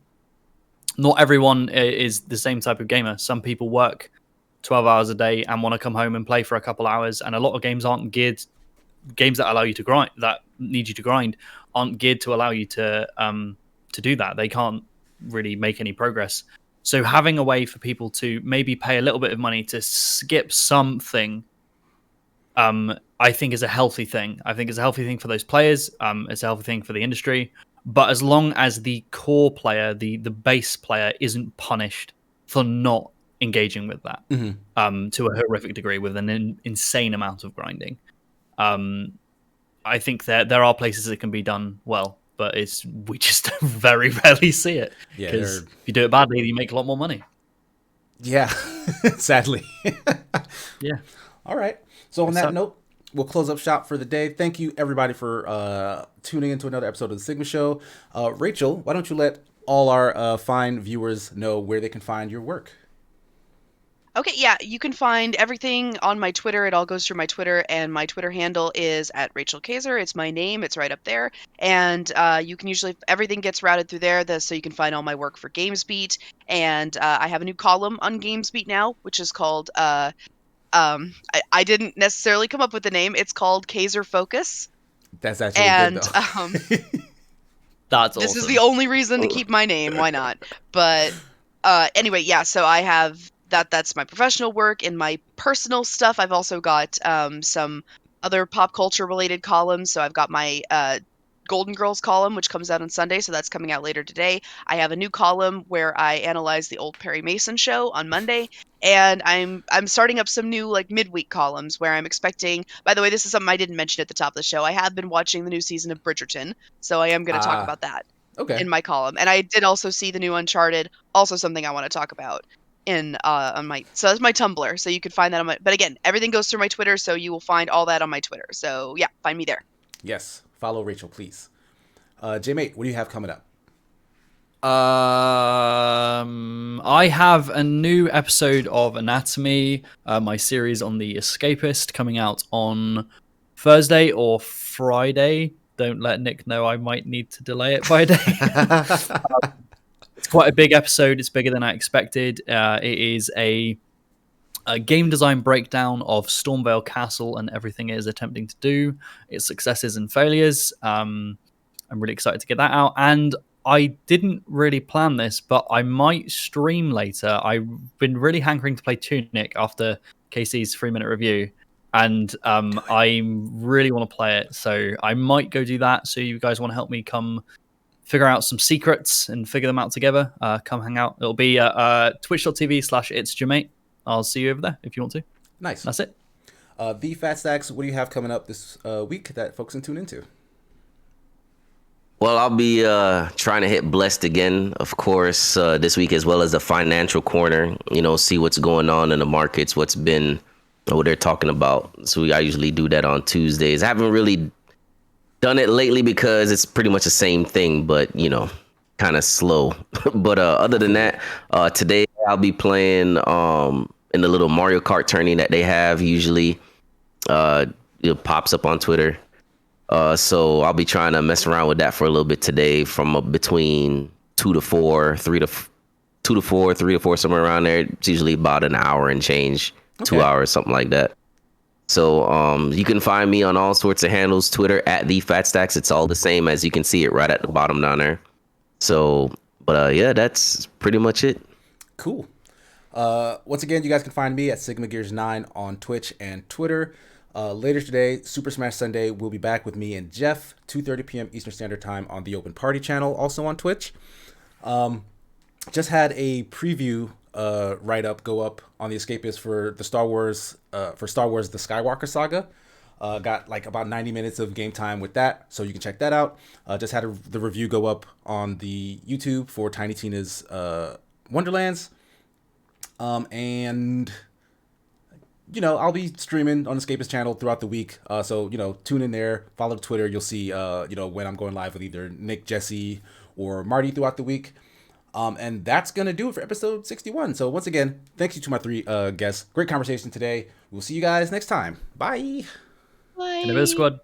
not everyone is the same type of gamer. Some people work 12 hours a day and want to come home and play for a couple hours, and a lot of games aren't geared. Games that allow you to grind, that need you to grind, aren't geared to allow you to do that. They can't really make any progress. So having a way for people to maybe pay a little bit of money to skip something I think is a healthy thing. I think it's a healthy thing for those players. It's a healthy thing for the industry. But as long as the core player, the base player, isn't punished for not engaging with that to a horrific degree with an insane amount of grinding, I think there are places it can be done well, but we just very rarely see it. Yeah, Because if you do it badly, you make a lot more money. Yeah, sadly. Yeah. All right. So on that note, we'll close up shop for the day. Thank you, everybody, for tuning into another episode of the Sigma Show. Rachel, why don't you let all our fine viewers know where they can find your work? Okay, yeah, you can find everything on my Twitter. It all goes through my Twitter, and my Twitter handle is @RachelKaiser. It's my name. It's right up there. And you can everything gets routed through there, so you can find all my work for GamesBeat. And I have a new column on GamesBeat now, which is called, I didn't necessarily come up with the name. It's called Kaiser Focus. That's actually and, good, though. That's this awesome. is the only reason to keep my name. Why not? But anyway, yeah, so I have... That's my professional work. And my personal stuff, I've also got some other pop culture related columns. So I've got my Golden Girls column, which comes out on Sunday, so that's coming out later today. I have a new column where I analyze the old Perry Mason show on Monday, and I'm starting up some new midweek columns where I'm expecting... By the way, this is something I didn't mention at the top of the show. I have been watching the new season of Bridgerton, so I am going to talk about that in my column. And I did also see the new Uncharted, also something I want to talk about on my... So that's my Tumblr, so you can find that on my... But again, everything goes through my Twitter, so you will find all that on my Twitter. So yeah, find me there. Yes, follow Rachel, please. J-Mate, what do you have coming up? I have a new episode of Anatomy, my series on The Escapist, coming out on Thursday or Friday. Don't let Nick know, I might need to delay it by a day. It's quite a big episode. It's bigger than I expected. It is a game design breakdown of Stormvale Castle and everything it is attempting to do, its successes and failures. I'm really excited to get that out. And I didn't really plan this, but I might stream later. I've been really hankering to play Tunic after Casey's 3-minute review, and I really want to play it. So I might go do that. So you guys want to help me come figure out some secrets and figure them out together, come hang out. It'll be twitch.tv/itsjamate. I'll see you over there if you want to. Nice. That's it. The Fat Stacks, what do you have coming up this week that folks can tune into? Well, I'll be trying to hit Blessed again, of course, this week, as well as the Financial Corner. See what's going on in the markets, what they're talking about. So I usually do that on Tuesdays. I haven't really done it lately because it's pretty much the same thing, but kind of slow. But other than that, today I'll be playing in the little Mario Kart tourney that they have usually. It pops up on Twitter. So I'll be trying to mess around with that for a little bit today, from between 2 to 4, 3 to 4, 3 to 4, somewhere around there. It's usually about an hour and change, 2 hours, something like that. So you can find me on all sorts of handles, Twitter @TheFatStacks. It's all the same, as you can see it right at the bottom down there. So, but yeah, that's pretty much it. Cool. Once again, you guys can find me at SigmaGears9 on Twitch and Twitter. Later today, Super Smash Sunday, will be back with me and Jeff, 2:30 p.m. Eastern Standard Time on the Open Party channel, also on Twitch. Just had a preview write-up go up on The Escapist for Star Wars The Skywalker Saga. Got about 90 minutes of game time with that, so you can check that out. Just had the review go up on the YouTube for Tiny Tina's Wonderlands. And I'll be streaming on the Escapist channel throughout the week. So tune in there, follow Twitter. You'll see when I'm going live with either Nick, Jesse, or Marty throughout the week. And that's going to do it for episode 61. So once again, thank you to my 3 guests. Great conversation today. We'll see you guys next time. Bye. Bye. Innovative Squad.